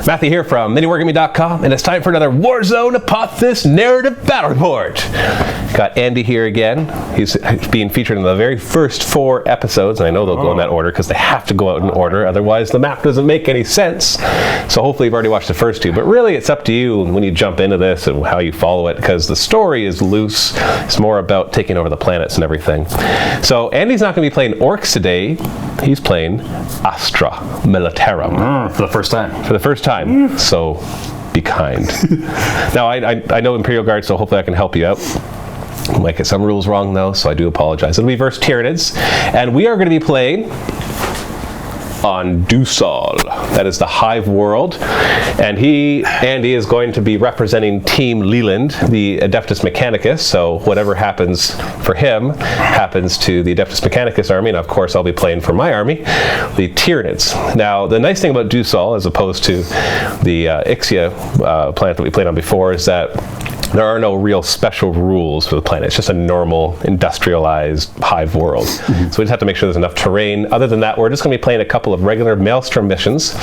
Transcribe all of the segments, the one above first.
Matthew here from MiniWarGaming.com, and it's time for another Warzone Apothis narrative battle report. Got Andy here again. He's being featured in the very first 4 episodes, and I know they'll go in that order because they have to go out in order, otherwise the map doesn't make any sense. So hopefully you've already watched the first 2, but really it's up to you when you jump into this and how you follow it, because the story is loose. It's more about taking over the planets and everything. So Andy's not going to be playing orcs today. He's playing Astra Militarum. For the first time. For the first time. So be kind. Now, I know Imperial Guard, so hopefully I can help you out. I might get some rules wrong, though, so I do apologize. It'll be versus Tyranids, and we are going to be playing on Duusol. That is the Hive World, and Andy is going to be representing Team Leland, the Adeptus Mechanicus, so whatever happens for him happens to the Adeptus Mechanicus army, and of course I'll be playing for my army, the Tyranids. Now, the nice thing about Duusol, as opposed to the Ixia planet that we played on before, is that there are no real special rules for the planet. It's just a normal, industrialized hive world. So we just have to make sure there's enough terrain. Other than that, we're just going to be playing a couple of regular Maelstrom missions.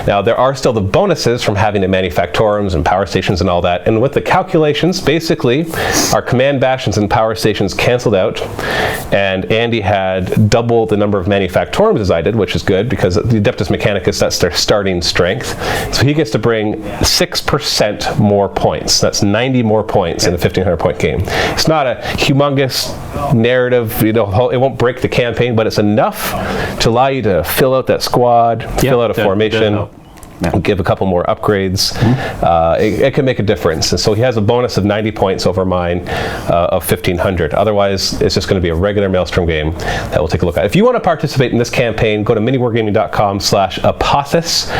Now, there are still the bonuses from having the manufactorums and power stations and all that. And with the calculations, basically, our command bastions and power stations canceled out. And Andy had double the number of manufactorums as I did, which is good, because the Adeptus Mechanicus, that's their starting strength. So he gets to bring 6% more points. That's 90 more points in a 1,500 point game. It's not a humongous narrative, you know, it won't break the campaign, but it's enough to allow you to fill out that squad, fill out a formation, give a couple more upgrades. It can make a difference. And so he has a bonus of 90 points over mine of 1,500. Otherwise, it's just going to be a regular Maelstrom game that we'll take a look at. If you want to participate in this campaign, go to MiniWarGaming.com/Apothis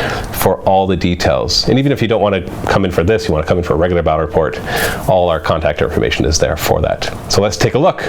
for all the details. And even if you don't want to come in for this, you want to come in for a regular battle report, all our contact information is there for that. So let's take a look.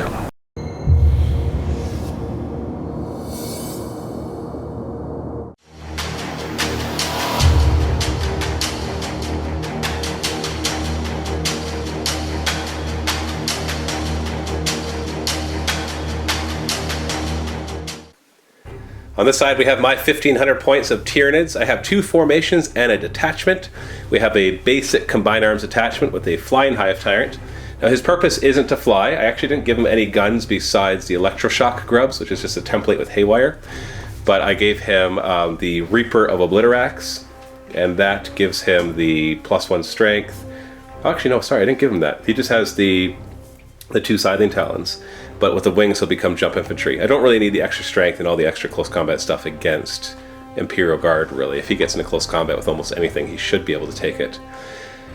On this side, we have my 1,500 points of Tyranids. I have 2 formations and a detachment. We have a basic combined arms attachment with a flying Hive Tyrant. Now, his purpose isn't to fly. I actually didn't give him any guns besides the electroshock grubs, which is just a template with haywire. But I gave him the Reaper of Obliterax, and that gives him the +1 strength. Actually, no, sorry, I didn't give him that. He just has the 2 Scything Talons. But with the wings, he'll become jump infantry. I don't really need the extra strength and all the extra close combat stuff against Imperial Guard, really. If he gets into close combat with almost anything, he should be able to take it.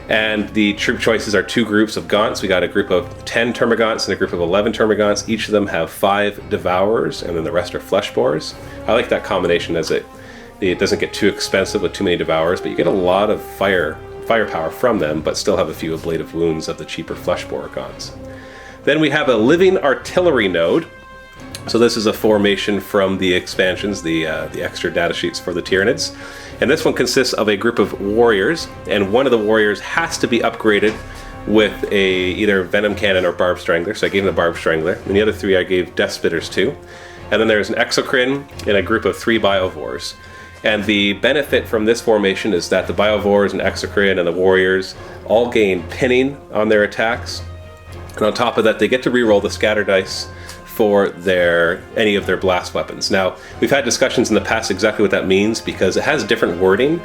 And the troop choices are 2 groups of Gaunts. We got a group of 10 Termagants and a group of 11 Termagants. Each of them have 5 Devourers, and then the rest are Flesh Borers. I like that combination, as it doesn't get too expensive with too many Devourers, but you get a lot of firepower from them, but still have a few ablative wounds of the cheaper Flesh Borer Gaunts. Then we have a living artillery node. So this is a formation from the expansions, the extra data sheets for the Tyranids. And this one consists of a group of warriors, and one of the warriors has to be upgraded with either Venom Cannon or Barb Strangler. So I gave him the Barb Strangler, and the other 3 I gave Death Spitters to. And then there's an Exocrine and a group of 3 Biovores. And the benefit from this formation is that the Biovores and Exocrine and the warriors all gain pinning on their attacks. And on top of that, they get to reroll the scatter dice for any of their blast weapons. Now, we've had discussions in the past exactly what that means, because it has different wording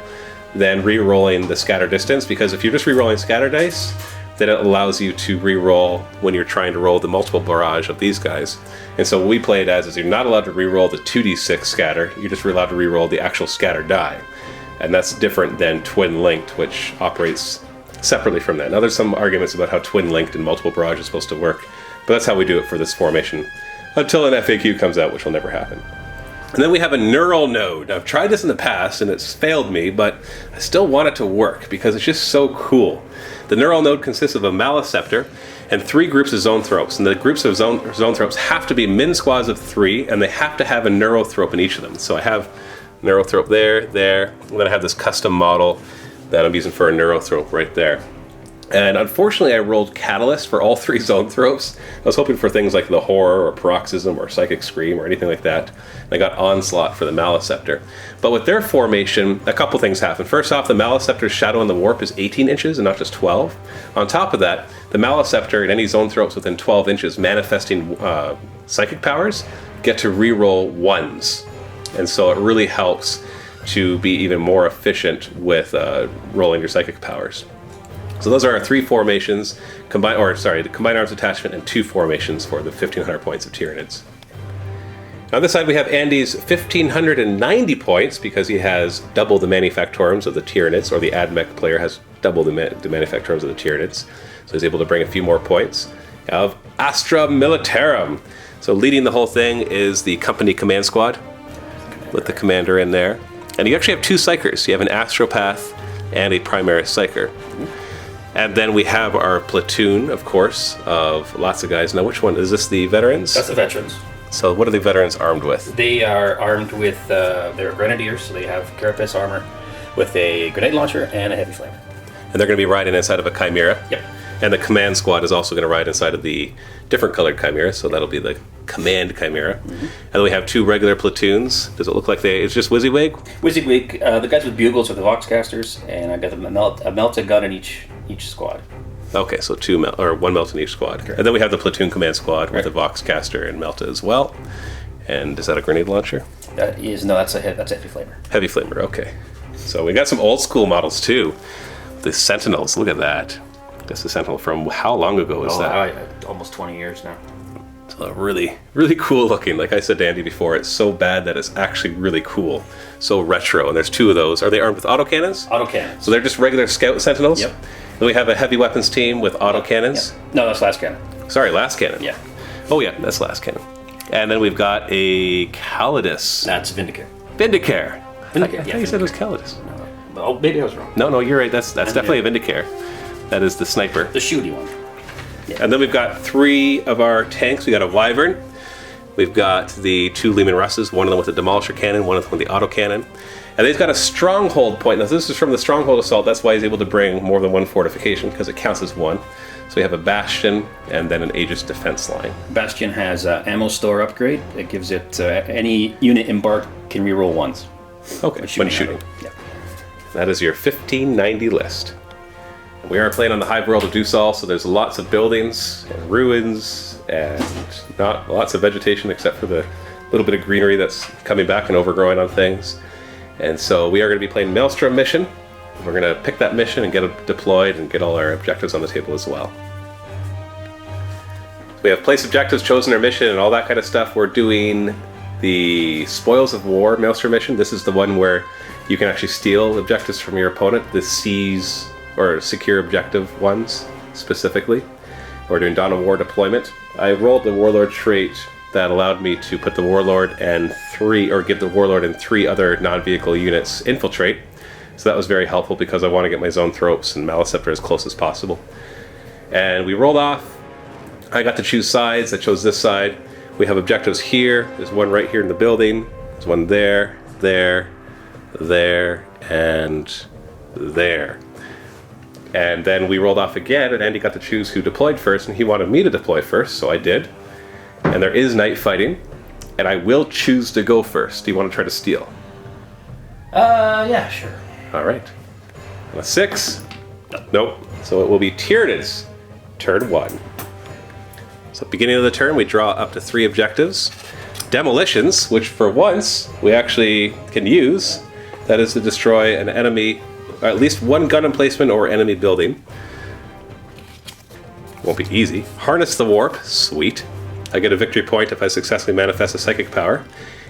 than rerolling the scatter distance. Because if you're just rerolling scatter dice, then it allows you to reroll when you're trying to roll the multiple barrage of these guys. And so what we play it as is you're not allowed to reroll the 2d6 scatter, you're just allowed to reroll the actual scatter die. And that's different than twin linked, which operates separately from that. Now, there's some arguments about how twin-linked and multiple barrage is supposed to work, but that's how we do it for this formation, until an FAQ comes out, which will never happen. And then we have a neural node. Now, I've tried this in the past, and it's failed me, but I still want it to work, because it's just so cool. The neural node consists of a Maleceptor and 3 groups of Zoanthropes, and the groups of Zoanthropes have to be min squads of 3, and they have to have a Neurothrope in each of them. So I have Neurothrope there, and then I have this custom model that I'm using for a Neurothrope right there. And unfortunately, I rolled Catalyst for all 3 zone throws. I was hoping for things like the Horror or Paroxysm or Psychic Scream or anything like that. And I got Onslaught for the Maleceptor. But with their formation, a couple things happen. First off, the Maleceptor's Shadow in the Warp is 18 inches and not just 12. On top of that, the Maleceptor and any zone throws within 12 inches manifesting psychic powers get to reroll 1s. And so it really helps to be even more efficient with rolling your psychic powers. So those are our 3 formations, the Combined Arms Attachment and 2 formations for the 1,500 points of Tyranids. On this side we have Andy's 1,590 points because he has double the Manufactorums of the Tyranids, or the AdMech player has double the Manufactorums of the Tyranids. So he's able to bring a few more points. Of Astra Militarum. So leading the whole thing is the Company Command Squad with the commander in there. And you actually have 2 Psychers. You have an Astropath and a Primaris Psyker. And then we have our platoon, of course, of lots of guys. Now, which one? Is this the veterans? That's the veterans. So what are the veterans armed with? They are armed with, they're grenadiers, so they have carapace armor with a grenade launcher and a heavy flamer. And they're going to be riding inside of a Chimera. Yep. And the command squad is also going to ride inside of the different colored Chimera, so that'll be the command Chimera. And then we have 2 regular platoons. Does it look like it's just WYSIWYG? WYSIWYG, the guys with bugles are the Voxcasters, and I got a melted gun in each squad. Okay, so 1 melt in each squad. Correct. And then we have the platoon command squad with the Voxcaster and Melta as well. And is that a grenade launcher? That's a heavy flamer. Heavy flamer, okay. So we got some old school models too. The Sentinels, look at that. That's the Sentinel from how long ago was that? Almost 20 years now. So really, really cool looking. Like I said to Andy before, it's so bad that it's actually really cool. So retro, and there's 2 of those. Are they armed with autocannons? Autocannons. So they're just regular scout Sentinels? Yep. Then we have a heavy weapons team with autocannons. Yep. No, that's last cannon. Sorry, last cannon. Yeah. Oh yeah, that's last cannon. And then we've got a Calidus. That's Vindicare. Vindicare. I thought Yeah, you said it was Calidus. No. Oh, maybe I was wrong. No, you're right. That's definitely a Vindicare. That is the sniper. The shooty one. Yeah. And then we've got 3 of our tanks. We got a Wyvern. We've got the 2 Lehman Russes, one of them with a Demolisher Cannon, one of them with the autocannon. And they've got a Stronghold point. Now this is from the Stronghold Assault. That's why he's able to bring more than 1 fortification, because it counts as 1. So we have a Bastion and then an Aegis defense line. Bastion has ammo store upgrade. It gives it any unit embarked can reroll 1s. Okay, when shooting. Yeah. That is your 1590 list. We are playing on the Hive World of Duusol, so there's lots of buildings and ruins and not lots of vegetation except for the little bit of greenery that's coming back and overgrowing on things. And so we are going to be playing Maelstrom mission. We're going to pick that mission and get it deployed and get all our objectives on the table as well. We have place objectives, chosen our mission, and all that kind of stuff. We're doing the Spoils of War Maelstrom mission. This is the one where you can actually steal objectives from your opponent. The seize or secure objective ones specifically. We're doing Dawn of War deployment. I rolled the Warlord trait that allowed me to put the Warlord and give the Warlord and 3 other non-vehicle units infiltrate. So that was very helpful because I want to get my Zone Thropes and Maleceptor as close as possible. And we rolled off. I got to choose sides. I chose this side. We have objectives here. There's one right here in the building. There's one there, there, there, and there. And then we rolled off again, and Andy got to choose who deployed first, and he wanted me to deploy first, so I did. And there is night fighting, and I will choose to go first. Do you want to try to steal? Yeah, sure. All right. On a 6? Nope. So it will be Tyranids, turn 1. So beginning of the turn, we draw up to 3 objectives. Demolitions, which for once we actually can use. That is to destroy an enemy, or at least 1 gun emplacement or enemy building. Won't be easy. Harness the Warp, sweet. I get a victory point if I successfully manifest a psychic power.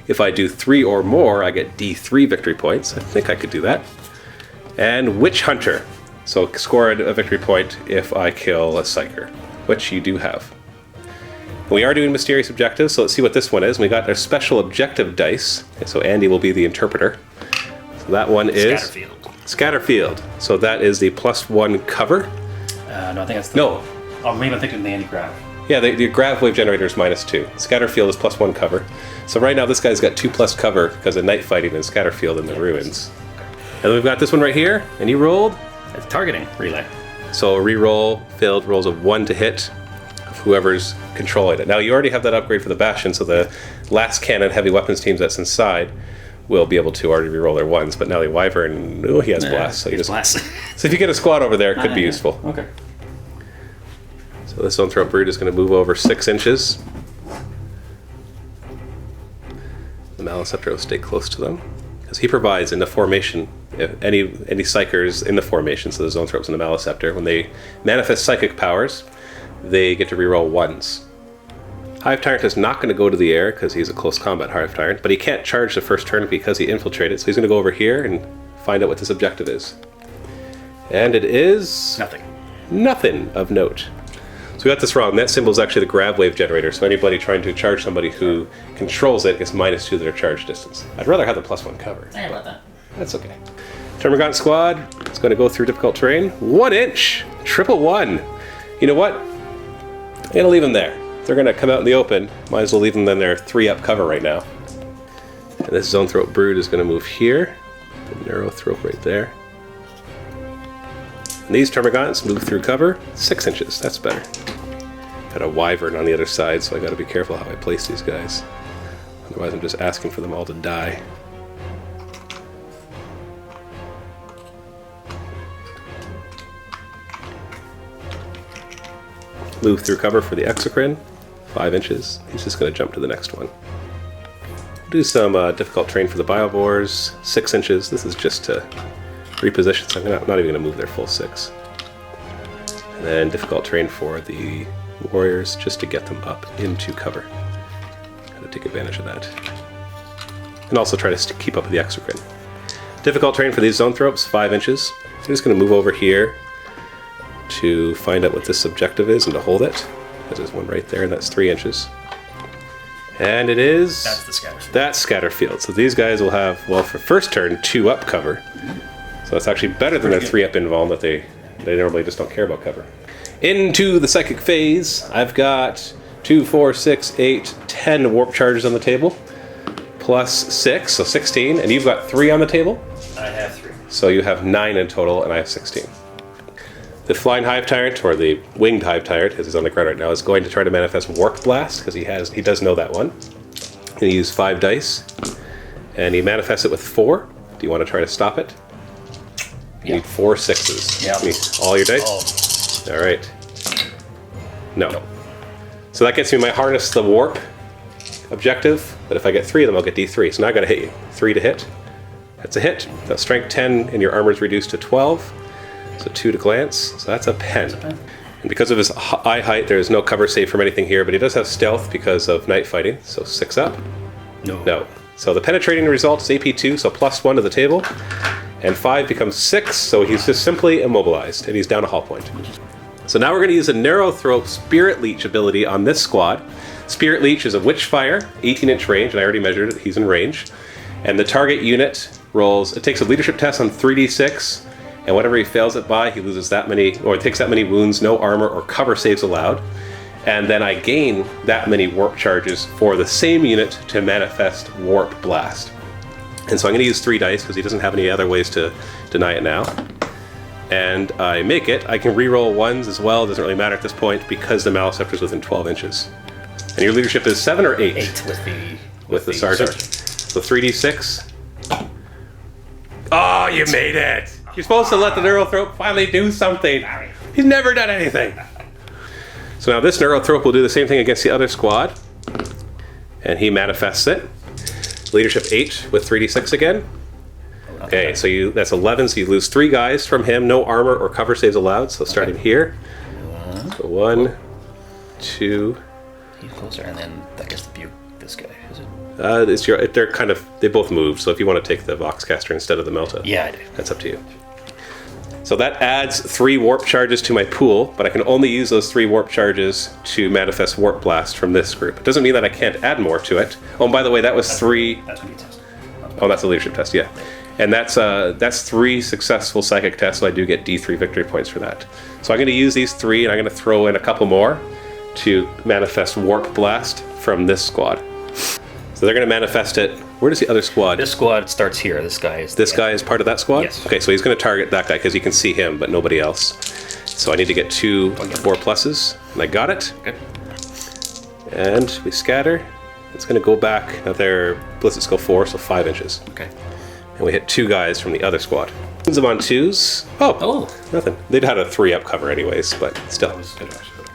If I do 3 or more, I get D3 victory points. I think I could do that. And Witch Hunter. So score a victory point if I kill a Psyker, which you do have. We are doing mysterious objectives, so let's see what this one is. We got our special objective dice. Okay, so Andy will be the interpreter. So that one is Scatterfield. So that is the +1 cover. No, I think that's the... No. Oh, maybe I'm thinking of the anti-grav. Yeah, the grav wave generator is -2. Scatterfield is +1 cover. So right now this guy's got 2+ cover because of night fighting and Scatterfield in the ruins. And then we've got this one right here, and you rolled? It's targeting relay. So reroll failed rolls of 1 to hit of whoever's controlling it. Now you already have that upgrade for the Bastion, so the last cannon heavy weapons teams that's inside will be able to already reroll their 1s. But now the Wyvern, he has blast. So you just blast. So if you get a squad over there, it could be useful. Okay. So this Zoanthrope Brood is going to move over 6 inches. The Maliceptor will stay close to them, because he provides in the formation, if any Psychers in the formation, so the Zoanthropes and the Maliceptor, when they manifest psychic powers, they get to reroll 1s. Hive Tyrant is not going to go to the air because he's a close combat Hive Tyrant, but he can't charge the first turn because he infiltrated, so he's going to go over here and find out what this objective is. And it is... Nothing of note. So we got this wrong. That symbol is actually the grav wave generator, so anybody trying to charge somebody who controls it gets -2 to their charge distance. I'd rather have the +1 cover. I love that. That's okay. Termagant squad is going to go through difficult terrain. 1 inch! 111. You know what? I'm going to leave them there. If they're going to come out in the open, might as well leave them in their 3-up cover right now. And this Zoanthrope Brood is going to move here. The Neurothrope right there. And these Termagants move through cover 6 inches. That's better. Got a Wyvern on the other side, so I got to be careful how I place these guys. Otherwise, I'm just asking for them all to die. Move through cover for the Exocrine, 5 inches. He's just going to jump to the next one. Do some difficult terrain for the Biobores, 6 inches. This is just to reposition, so I'm not even going to move their full 6. And then difficult terrain for the Warriors, just to get them up into cover. Got to take advantage of that. And also try to keep up with the Exocrine. Difficult terrain for these Zoanthropes, 5 inches. I'm just going to move over here to find out what this objective is and to hold it. There's one right there, and that's 3 inches. And it is... That's the Scatterfield. That's Scatterfield. So these guys will have, well, for first turn, 2-up cover. So that's actually better than their 3-up invuln that they normally just don't care about cover. Into the psychic phase, I've got 2, 4, 6, 8, 10 warp charges on the table. Plus 6, so 16. And you've got 3 on the table? I have 3. So you have 9 in total, and I have 16. The Flying Hive Tyrant, or the Winged Hive Tyrant, as he's on the ground right now, is going to try to manifest Warp Blast, because he does know that one. And he use 5 dice, and he manifests it with 4. Do you want to try to stop it? You need 4 6s. Yeah. All your dice? All right. No. So that gets me my Harness the Warp objective, but if I get 3 of them, I'll get D3. So now I got to hit you. 3 to hit. That's a hit. That's strength 10, and your armor's reduced to 12. So 2 to glance. So that's a pen. And because of his eye height, there is no cover save from anything here, but he does have stealth because of night fighting. So 6 up. No. So the penetrating result is AP2, so +1 to the table. And 5 becomes 6, so he's just simply immobilized, and he's down a hull point. So now we're going to use a Neurothrope Spirit Leech ability on this squad. Spirit Leech is a Witchfire, 18-inch range, and I already measured it, he's in range. And the target unit rolls, it takes a leadership test on 3d6, and whatever he fails it by, he loses that many, or takes that many wounds, no armor or cover saves allowed. And then I gain that many warp charges for the same unit to manifest Warp Blast. And so I'm going to use 3 dice because he doesn't have any other ways to deny it now. And I make it. I can reroll 1s as well. It doesn't really matter at this point because the Maliceptor is within 12 inches. And your leadership is 7 or 8? 8 with the sergeant. So 3d6. Oh, you made it! You're supposed to let the Neurothrope finally do something. He's never done anything. So now this Neurothrope will do the same thing against the other squad. And he manifests it. Leadership 8 with 3d6 again. Okay, so that's 11, so you lose 3 guys from him. No armor or cover saves allowed, so starting here. So 1, 2. He's closer, and then I guess this guy, is it? They both move, so if you want to take the Voxcaster instead of the Melta. Yeah, I do. That's up to you. So that adds 3 warp charges to my pool, but I can only use those 3 warp charges to manifest Warp Blast from this group. It doesn't mean that I can't add more to it. Oh, and by the way, that was 3... That's a test. Oh, that's a leadership test, yeah. And that's 3 successful psychic tests, so I do get D3 victory points for that. So I'm going to use these 3, and I'm going to throw in a couple more to manifest Warp Blast from this squad. So they're going to manifest it. Where does the other squad? This squad starts here. This guy is... This guy is part of that squad? Yes. Okay, so he's going to target that guy because you can see him, but nobody else. So I need to get 2 4 pluses, and I got it. Okay. And we scatter. It's going to go back. Now their ballistic skill 4, so 5 inches. Okay. And we hit 2 guys from the other squad. Wounds them on 2s. Oh, nothing. They'd had a 3-up cover anyways, but still. That was good, actually.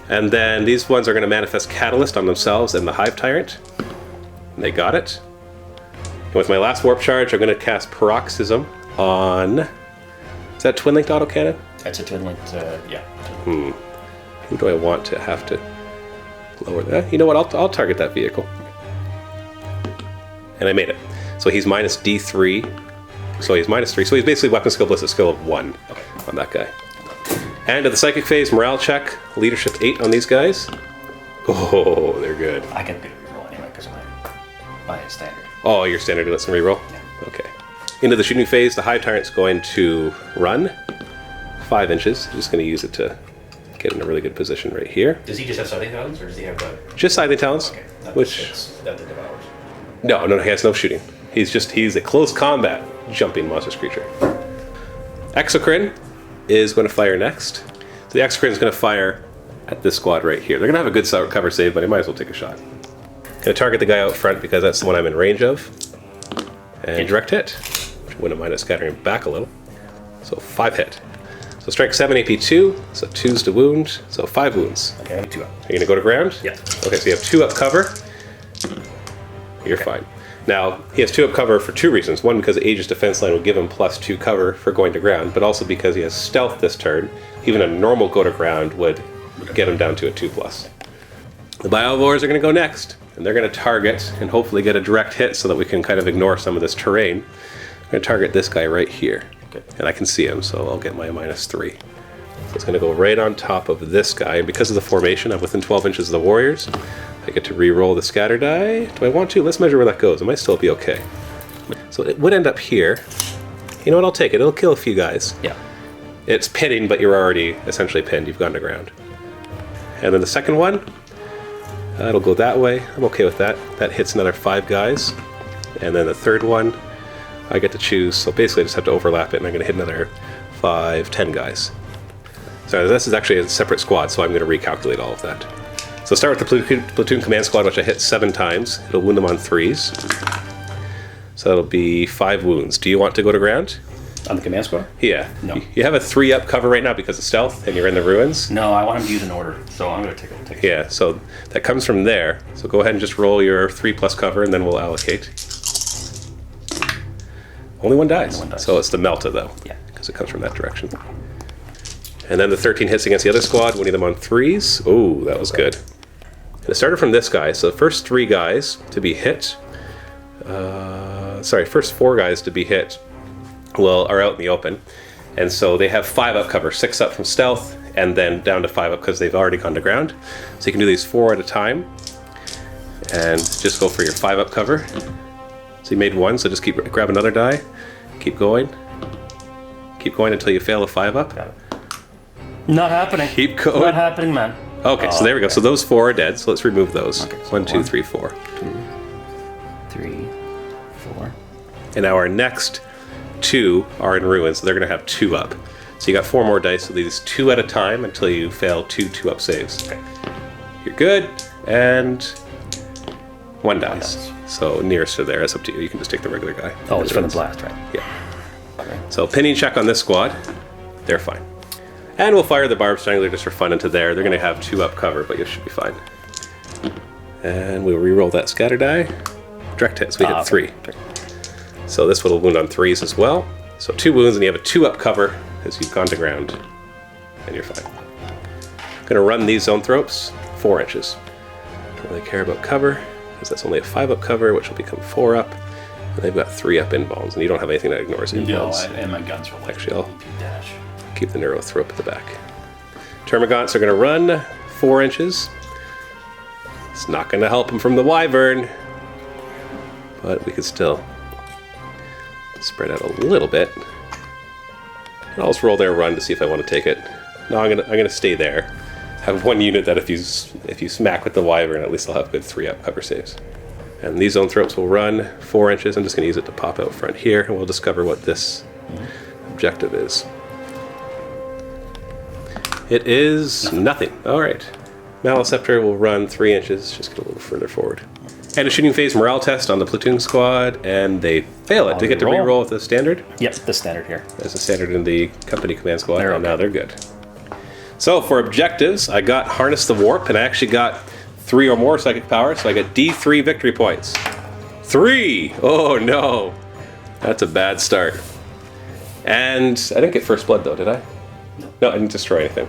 And then these ones are going to manifest Catalyst on themselves and the Hive Tyrant. And they got it. And with my last warp charge, I'm going to cast Paroxysm on... Is that twin-linked autocannon? That's a twin-linked, yeah. Who do I want to have to lower that? You know what? I'll target that vehicle. And I made it. So he's minus D3. So he's minus 3. So he's basically weapon skill, ballistic skill of 1 on that guy. And to the psychic phase, morale check, leadership 8 on these guys. Oh, they're good. I get a good reroll anyway because of my standard. Oh, your standard lets them reroll? Yeah. Okay. Into the shooting phase, the Hive Tyrant's going to run 5 inches. Just going to use it to get in a really good position right here. Does he just have sighting talents, or does he have the... Just sighting talents. Okay. That the devours. No, he has no shooting. He's a close combat jumping monstrous creature. Exocrine is going to fire next. So the Exocrine is going to fire at this squad right here. They're going to have a good cover save, but I might as well take a shot. Going to target the guy out front because that's the one I'm in range of. And direct hit. Wouldn't mind it scattering back a little. So 5 hit. So strike 7 AP 2, so 2s to wound, so 5 wounds. Okay, I have 2 up. Are you going to go to ground? Yeah. Okay, so you have 2 up cover. You're fine. Now, he has 2 up cover for 2 reasons. One, because Aegis defense line will give him +2 cover for going to ground, but also because he has stealth this turn. Even a normal go to ground would get him down to a 2+. The Biovores are going to go next, and they're going to target and hopefully get a direct hit so that we can kind of ignore some of this terrain. I'm going to target this guy right here. Okay. And I can see him, so I'll get my -3. So it's going to go right on top of this guy, and because of the formation, I'm within 12 inches of the warriors. I get to re-roll the scatter die. Do I want to? Let's measure where that goes. It might still be okay. So it would end up here. You know what? I'll take it. It'll kill a few guys. Yeah. It's pinning, but you're already essentially pinned. You've gone to ground. And then the second one, it'll go that way. I'm okay with that. That hits another 5 guys. And then the third one, I get to choose. So basically I just have to overlap it, and I'm going to hit another 5, 10 guys. So this is actually a separate squad, so I'm going to recalculate all of that. So start with the platoon command squad, which I hit 7 times. It'll wound them on 3s. So that'll be 5 wounds. Do you want to go to ground? On the command squad? Yeah. No. You have a 3-up cover right now because of stealth, and you're in the ruins. No, I want him to use an order, so I'm going to take it. Yeah, so that comes from there. So go ahead and just roll your 3+ cover, and then we'll allocate. Only one dies. So it's the Melta, though. Yeah. Because it comes from that direction. And then the 13 hits against the other squad, winning them on 3s. Oh, that was good. And it started from this guy. So the first 3 guys to be hit... first 4 guys to be hit are out in the open. And so they have 5-up cover, 6 up from stealth, and then down to 5 up because they've already gone to ground. So you can do these 4 at a time. And just go for your 5-up cover. So you made 1, so just grab another die. Keep going. Keep going until you fail a 5-up. Got it. Not happening. Keep going. Not happening, man. Okay, so there we go. So those 4 are dead, so let's remove those. Okay, so 1, 2, 3, 4. 2, 3, 4. And now our next 2 are in ruins, so they're going to have 2 up. So you got 4 more dice, so these 2 at a time until you fail 2 2-up saves. Okay. You're good, and 1 dies. So nearest to there, it's up to you. You can just take the regular guy. Oh, it's from the blast, right? Yeah. Okay. So pinning check on this squad, they're fine. And we'll fire the Barbed Strangler just for fun into there. They're going to have 2-up cover, but you should be fine. And we'll re-roll that scatter die. Direct hits, we hit 3. Okay. So this one will wound on 3s as well. So 2 wounds, and you have a 2-up cover as you've gone to ground. And you're fine. I'm going to run these zoanthropes 4 inches. Don't really care about cover, because that's only a 5-up cover, which will become 4-up. And they've got 3-up inbounds, and you don't have anything that ignores inbounds. No, and my guns are like Actually, I'll dash. keep the Neurothrope at the back. Termagants are going to run 4 inches. It's not going to help them from the Wyvern, but we could still spread out a little bit. And I'll just roll their run to see if I want to take it. No, I'm gonna stay there. Have 1 unit that if you smack with the Wyvern, at least I'll have good 3-up cover saves. And these zoanthropes will run 4 inches. I'm just going to use it to pop out front here, and we'll discover what this objective is. It is nothing. All right. Maliceptor will run 3 inches, just get a little further forward. And a shooting phase morale test on the platoon squad, and they fail it. They get to reroll with the standard. Yep, the standard here. There's a standard in the company command squad, and now they're good. So for objectives, I got Harness the Warp, and I actually got 3 or more psychic power, so I got D3 victory points. 3! Oh no! That's a bad start. And I didn't get First Blood though, did I? No, I didn't destroy anything.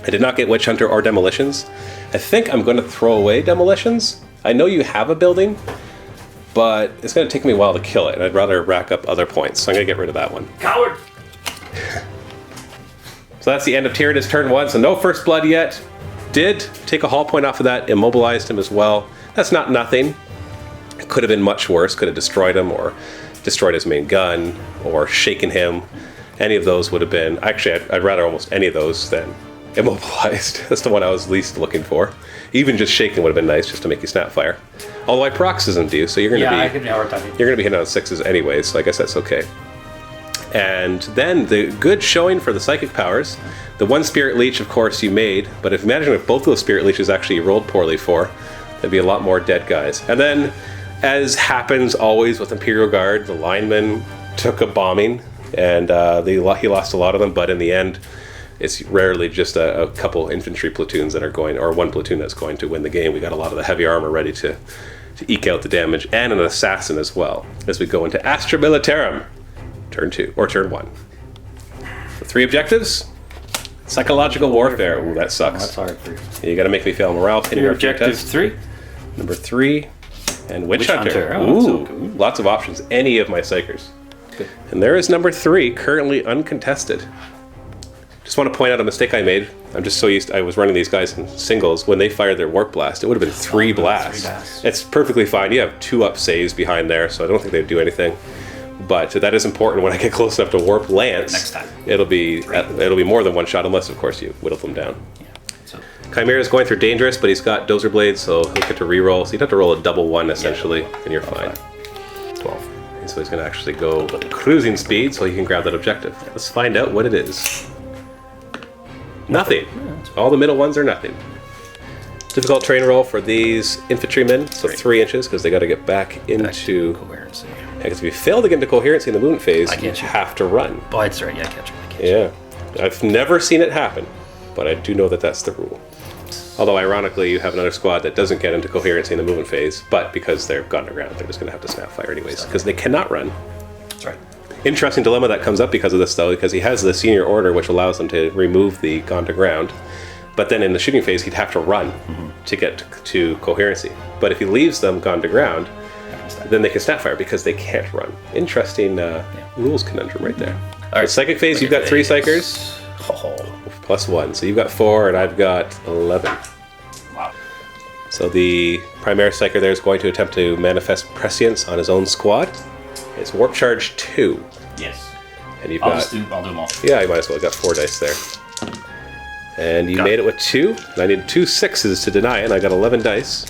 I did not get Witch Hunter or Demolitions. I think I'm going to throw away Demolitions. I know you have a building, but it's going to take me a while to kill it, and I'd rather rack up other points, so I'm going to get rid of that one. Coward! So that's the end of Tyranids turn 1, so no First Blood yet. Did take a hull point off of that, immobilized him as well. That's not nothing. It could have been much worse, could have destroyed him, or destroyed his main gun, or shaken him. Any of those would have been, actually I'd rather almost any of those than immobilized. That's the one I was least looking for. Even just shaking would have been nice, just to make you snap fire. Although I paroxysmed you, so you're going to be you're going to be hitting on 6s anyways, so I guess that's okay. And then the good showing for the psychic powers. The 1 Spirit Leech, of course, you made, but if imagine if both those Spirit Leeches actually you rolled poorly for, there'd be a lot more dead guys. And then, as happens always with Imperial Guard, the linemen took a bombing, and he lost a lot of them, but in the end, it's rarely just a couple infantry platoons that are going, or 1 platoon that's going to win the game. We got a lot of the heavy armor ready to eke out the damage, and an assassin as well, as we go into Astra Militarum, turn 2, or turn 1. So 3 objectives. Psychological warfare. Ooh, that sucks. That's hard for you. You gotta make me fail morale. Your objective 3. Number 3. And Witch Hunter. Oh, Ooh, so lots of options. Any of my psychers. Good. And there is number 3, currently uncontested. Just want to point out a mistake I made. I'm just so used to, I was running these guys in singles. When they fired their warp blast, it would have been 3 blasts. It's perfectly fine. You have 2 up saves behind there, so I don't think they'd do anything. But that is important when I get close enough to warp lance. Next time. It'll be more than 1 shot, unless of course you whittle them down. Yeah. So. Chimera's going through dangerous, but he's got Dozer Blades, so he'll get to reroll. So you'd have to roll a double 1 essentially, and you're fine. 12. And so he's going to actually go cruising speed, so he can grab that objective. Let's find out what it is. Nothing. All the middle ones are nothing. Difficult terrain roll for these infantrymen, so 3 inches, because they got to get back into coherency. Yeah, because if you fail to get into coherency in the movement phase, you have to run. Oh, that's right. Yeah, I catch him. Yeah. I've never seen it happen, but I do know that that's the rule. Although, ironically, you have another squad that doesn't get into coherency in the movement phase, but because they're underground, they're just going to have to snap fire anyways, because they cannot run. That's right. Interesting dilemma that comes up because of this, though, because he has the senior order, which allows them to remove the gone to ground. But then in the shooting phase, he'd have to run to get to coherency. But if he leaves them gone to ground, then they can snap fire because they can't run. Interesting rules conundrum right there. All right, psychic phase, you've got 3 psychers. Plus 1. So you've got 4, and I've got 11. Wow. So the primary psyker there is going to attempt to manifest prescience on his own squad. It's warp charge 2. Yes. And you've I'll do them all. Yeah, you might as well. You got 4 dice there. And you made it with 2. And I needed 2 6s to deny it, and I got 11 dice.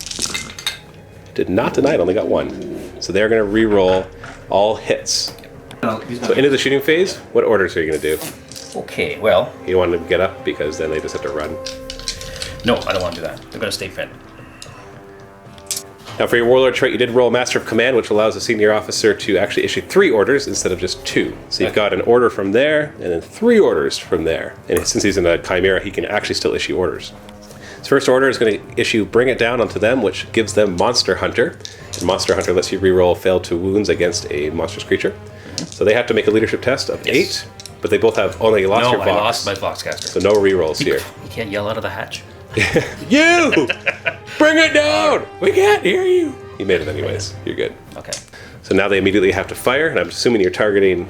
Did not deny it, only got 1. So they're going to re-roll all hits. So into the shooting phase, what orders are you going to do? Okay, well... You don't want them to get up because then they just have to run. No, I don't want to do that. They're going to stay pinned. Now for your Warlord trait, you did roll Master of Command, which allows a senior officer to actually issue 3 orders instead of just 2. So you've got an order from there, and then 3 orders from there. And since he's in a Chimera, he can actually still issue orders. His first order is going to issue Bring It Down onto them, which gives them Monster Hunter. And Monster Hunter lets you reroll failed to wounds against a monstrous creature. So they have to make a leadership test of 8, but they both have only lost your Vox. No, I lost my Voxcaster. So no rerolls here. You can't yell out of the hatch. You! Bring it down! We can't hear you! You made it anyways. You're good. Okay. So now they immediately have to fire, and I'm assuming you're targeting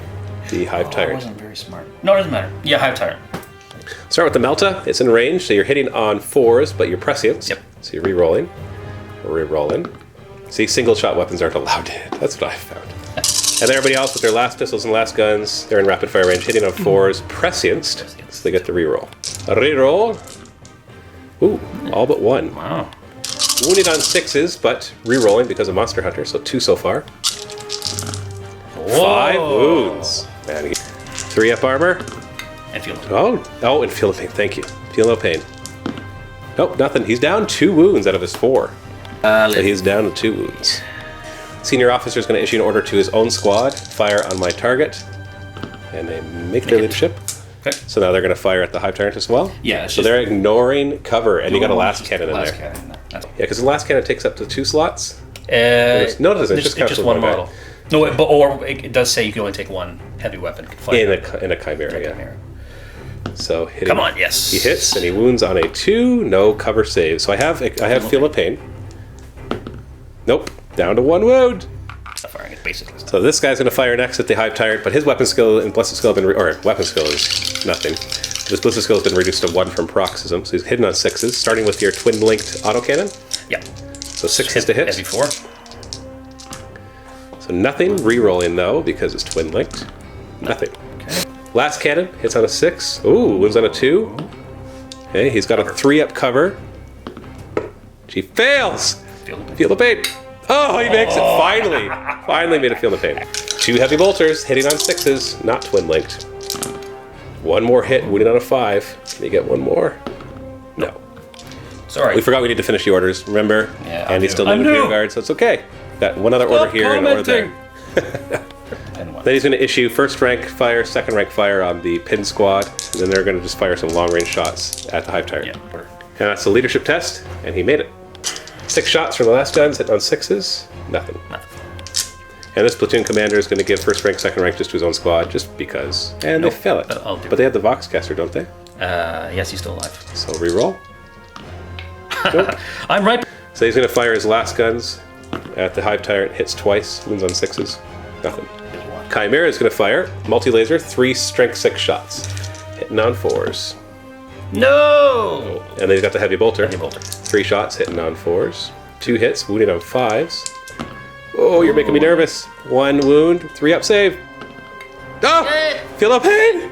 the Hive Tyrant. I wasn't very smart. No, it doesn't matter. Yeah, Hive Tyrant. Start with the Melta. It's in range, so you're hitting on 4s, but you're prescient. Yep. So you're re-rolling. Re-rolling. See, single-shot weapons aren't allowed to hit. That's what I found. And then everybody else with their last pistols and last guns, they're in rapid-fire range, hitting on 4s, prescienced, so they get the re-roll. Re-roll. Ooh, all but 1. Wow. Wounded on 6s, but re-rolling because of Monster Hunter, so 2 so far. Whoa. 5 wounds. Man, 3 up armor. And feel no pain. Oh, and feel no pain. Thank you. Feel no pain. Nope, nothing. He's down 2 wounds out of his 4. So he's down to 2 wounds. Senior officer is going to issue an order to his own squad. Fire on my target. And they make their leadership. Okay. So now they're going to fire at the Hive Tyrant as well. Yeah. So they're ignoring cover, and you got a last cannon in there. Cannon. Yeah, because the last cannon takes up to 2 slots. No, it doesn't. It's just one model. No, or it does say you can only take 1 heavy weapon. In a Chimera, yeah. So hitting. Come on, yes. He hits and he wounds on a 2. No cover save. So I have feel of pain. Nope. Down to 1 wound. Stop firing it, basically. So this guy's going to fire next at the Hive Tyrant, but his weapon skill and Blessed Skill have been... weapon skill is nothing. His Blessed Skill has been reduced to 1 from Paroxysm, so he's hitting on 6s, starting with your twin-linked autocannon. Yeah. So 6s to hit. Heavy 4. So nothing. Rerolling, though, because it's twin-linked. Nothing. Okay. Last cannon hits on a 6. Ooh, wounds on a 2. Okay, he's got a 3-up cover. She fails! Feel the pain. Oh, he makes it finally. Finally made it feel the pain. 2 heavy bolters hitting on 6s, not twin linked. 1 more hit, wounded on a 5. Can you get 1 more? No. Sorry. We forgot we need to finish the orders. Remember? Yeah. Andy's still living here guard, so it's okay. Got 1 other order here and 1 order there. Then he's going to issue first rank fire, second rank fire on the pin squad, and then they're going to just fire some long range shots at the Hive Tyrant. Yeah. And that's the leadership test, and he made it. 6 shots from the last guns, hit on 6s, nothing. And this platoon commander is going to give first rank, second rank just to his own squad, just because. And they fail it. But they have the Voxcaster, don't they? Yes, he's still alive. So reroll. Nope. I'm right. So he's going to fire his last guns at the Hive Tyrant, hits twice, wounds on 6s, nothing. Chimera is going to fire, multi-laser, 3 strength 6 shots, hitting on 4s. No! And then he's got the heavy bolter. 3 shots, hitting on 4s. 2 hits, wounded on 5s. Oh, you're making me nervous. 1 wound, 3-up save. Oh! Feel no pain!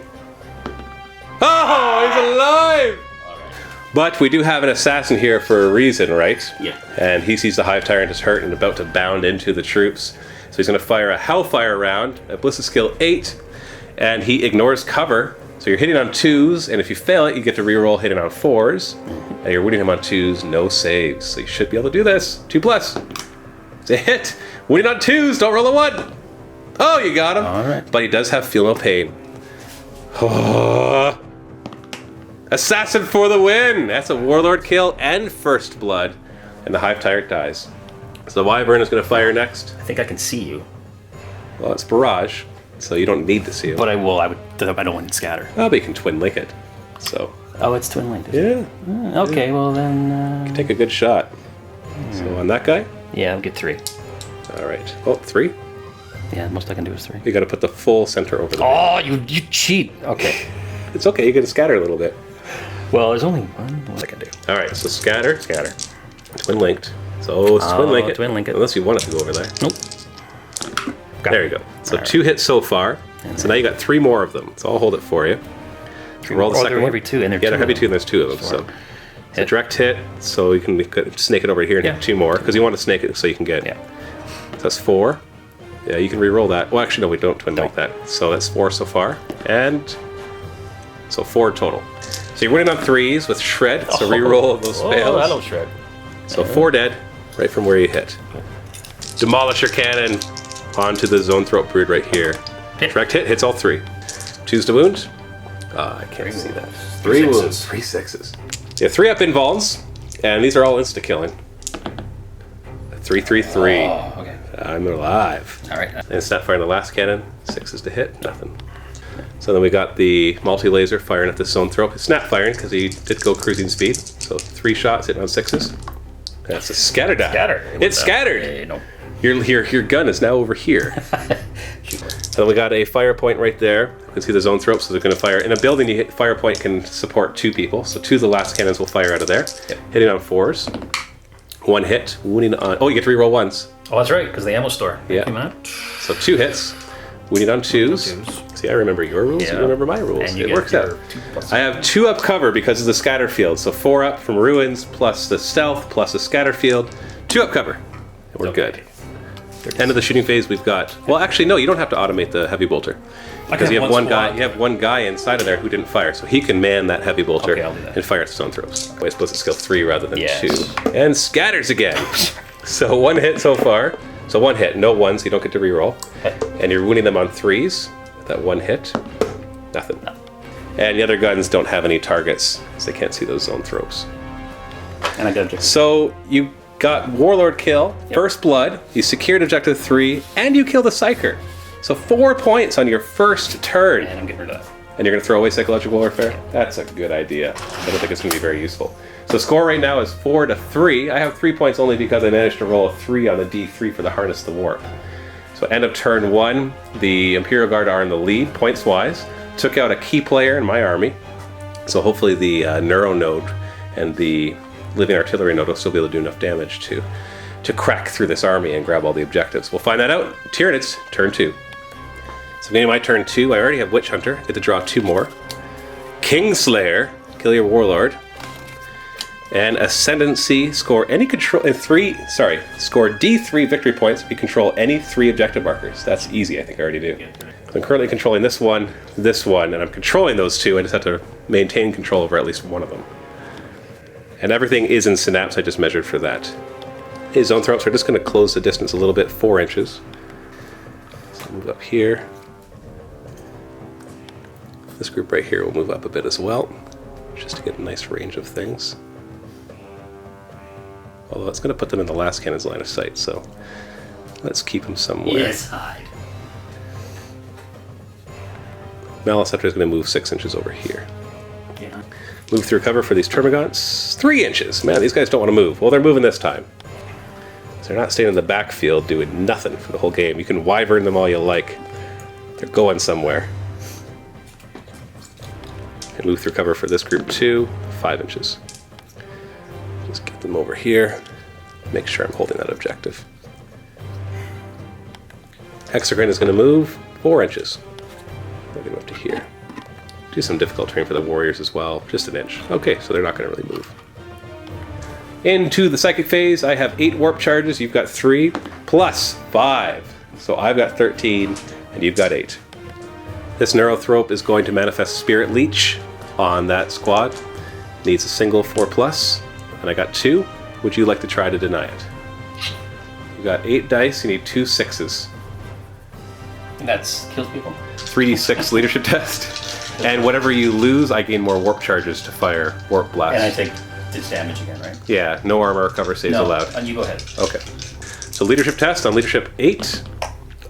Oh, he's alive! But we do have an assassin here for a reason, right? Yeah. And he sees the Hive Tyrant is hurt and about to bound into the troops. So he's going to fire a Hellfire round at Bliss's skill 8. And he ignores cover. So you're hitting on 2s, and if you fail it, you get to reroll hitting on 4s. And you're wounding him on 2s, no saves. So you should be able to do this. 2+. It's a hit. Wounding on 2s, don't roll a 1. Oh, you got him. All right. But he does have feel no pain. Oh. Assassin for the win. That's a Warlord kill and first blood. And the Hive Tyrant dies. So the Wyvern is going to fire next. I think I can see you. Well, it's Barrage. So you don't need to see him. But I will. I don't want to scatter. Oh, but you can twin link it. So. Oh, it's twin linked. Yeah. Okay. Yeah. Well then. Take a good shot. So on that guy. Yeah, I'll get 3. All right. Oh, 3. Yeah, the most I can do is 3. You got to put the full center over the. Oh, you cheat. Okay. It's okay. You can scatter a little bit. Well, there's only 1 I can do. All right. So scatter. Twin linked. So it's twin link it. Twin link it. Unless you want it to go over there. Nope. There you go. So 2 hits so far. So now you got 3 more of them. So I'll hold it for you. So roll the second one. Heavy 2, and they're heavy 2, and there's 2 of them. So it's a direct hit. So you can snake it over here and hit 2 more because you want to snake it so you can get. Yeah. So that's 4. Yeah, you can re-roll that. Well, actually, no, we don't twin like that. So that's 4 so far, and so 4 total. So you're winning on 3s with shred. So re-roll of those fails. I don't shred. So 4 dead, right from where you hit. Demolish your cannon onto the Zone Throat Brood right here. Direct hit hits all 3. 2s to wound. I can't see that. 3 wounds, 3 6s. Yeah, 3-up invulns, and these are all insta killing. 3-3-3. Oh, okay. I'm alive. All right. And snap fire on the last cannon. 6s to hit, nothing. So then we got the multi-laser firing at the Zone Throat. Snap firing because he did go cruising speed. So 3 shots hitting on 6s. That's a scatter die. It's scattered. Hey, no. Your gun is now over here. So we got a fire point right there. You can see the Zone Throat, so they're going to fire. In a building, you hit fire point can support 2 people. So 2 of the last cannons will fire out of there. Yep. Hitting on 4s. 1 hit. Wounding on... Oh, you get to reroll 1s. Oh, that's right, because the ammo store. Yeah. So 2 hits. Wounding on 2s. See, I remember your rules. Yeah. You remember my rules. And it works out. I have 2-up cover because of the scatter field. So 4-up from ruins plus the stealth plus the scatter field. 2-up cover. And we're good. End of the shooting phase, we've got... Well, actually, no, you don't have to automate the heavy bolter. Because you have one one guy, squad. you have one guy inside of there who didn't fire, so he can man that heavy bolter Okay, I'll do that. and fire its stone throws. I suppose it's skill 3 rather than Yes. 2. And scatters again. So 1 hit so far. So 1 hit, no 1, so you don't get to reroll. And you're wounding them on 3s. That 1 hit, nothing. And the other guns don't have any targets, so they can't see those zone throws. And I got objective. So you got Warlord kill, First Blood, you secured objective 3, and you killed a Psyker. So 4 points on your first turn. And I'm getting rid of that. And you're going to throw away Psychological Warfare? That's a good idea. I don't think it's going to be very useful. So score right now is 4-3. I have 3 points only because I managed to roll a 3 on the D3 for the Harness the Warp. So end of turn 1, the Imperial Guard are in the lead, points-wise. Took out a key player in my army. So hopefully the Neuro node and the Living Artillery node will still be able to do enough damage to crack through this army and grab all the objectives. We'll find that out. Tyranids, turn 2. So beginning my turn 2, I already have Witch Hunter. Get to draw 2 more. Kingslayer, kill your Warlord. And Ascendancy, score D3 victory points if you control any 3 objective markers. That's easy, I think I already do. I'm currently controlling this one, and I'm controlling those 2. I just have to maintain control over at least one of them. And everything is in Synapse, I just measured for that. His zone throws are just going to close the distance a little bit, 4 inches. So I'll move up here. This group right here will move up a bit as well, just to get a nice range of things. Although it's going to put them in the last cannon's line of sight, so let's keep them somewhere. Yes, hide. Malice Scepter is going to move 6 inches over here. Yeah. Move through cover for these Termagants, 3 inches. Man, these guys don't want to move. Well, they're moving this time. So they're not staying in the backfield doing nothing for the whole game. You can wyvern them all you like. They're going somewhere. And move through cover for this group too, 5 inches. Just get them over here. Make sure I'm holding that objective. Hexagon is going to move 4 inches. Let me go up to here. Do some difficult terrain for the warriors as well, just an inch. Okay, so they're not going to really move. Into the psychic phase, I have 8 warp charges. You've got 3 plus 5. So I've got 13 and you've got 8. This Neurothrope is going to manifest Spirit Leech on that squad. Needs a single 4+, and I got 2. Would you like to try to deny it? You got 8 dice, you need 2 6s. And that's kills people? 3d6 leadership test. And whatever you lose, I gain more warp charges to fire warp blast. And I take this damage again, right? Yeah, no armor or cover saves allowed. And you go ahead. Okay. So leadership test on leadership 8.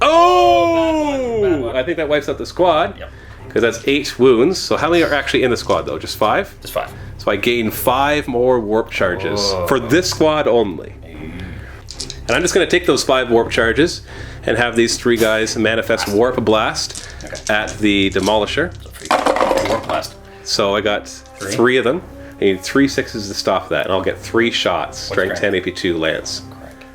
Oh! Bad one. I think that wipes out the squad. Yep. Because that's 8 wounds. So how many are actually in the squad though? Just 5? Just 5. So I gain 5 more warp charges for this squad only. And I'm just going to take those 5 warp charges and have these 3 guys manifest Warp Blast at the Demolisher. So free. Warp blast. So I got 3 of them. I need 3 6s to stop that, and I'll get 3 shots. Strength 10, AP 2, Lance. Correct.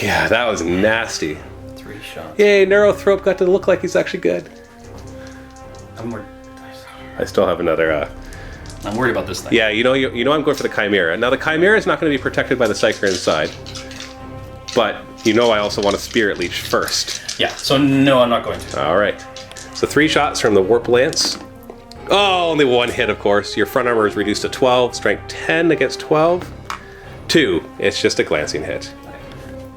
Yeah, that was nasty. 3 shots. Yay, Neurothrope got to look like he's actually good. I'm worried. I still have another... I'm worried about this thing. Yeah, you know I'm going for the Chimera. Now the Chimera is not going to be protected by the Psyker inside, but you know I also want a Spirit Leech first. Yeah, so no, I'm not going to. All right. So 3 shots from the Warp Lance. Oh, only 1 hit, of course. Your front armor is reduced to 12. Strength 10 against 12. 2. It's just a glancing hit.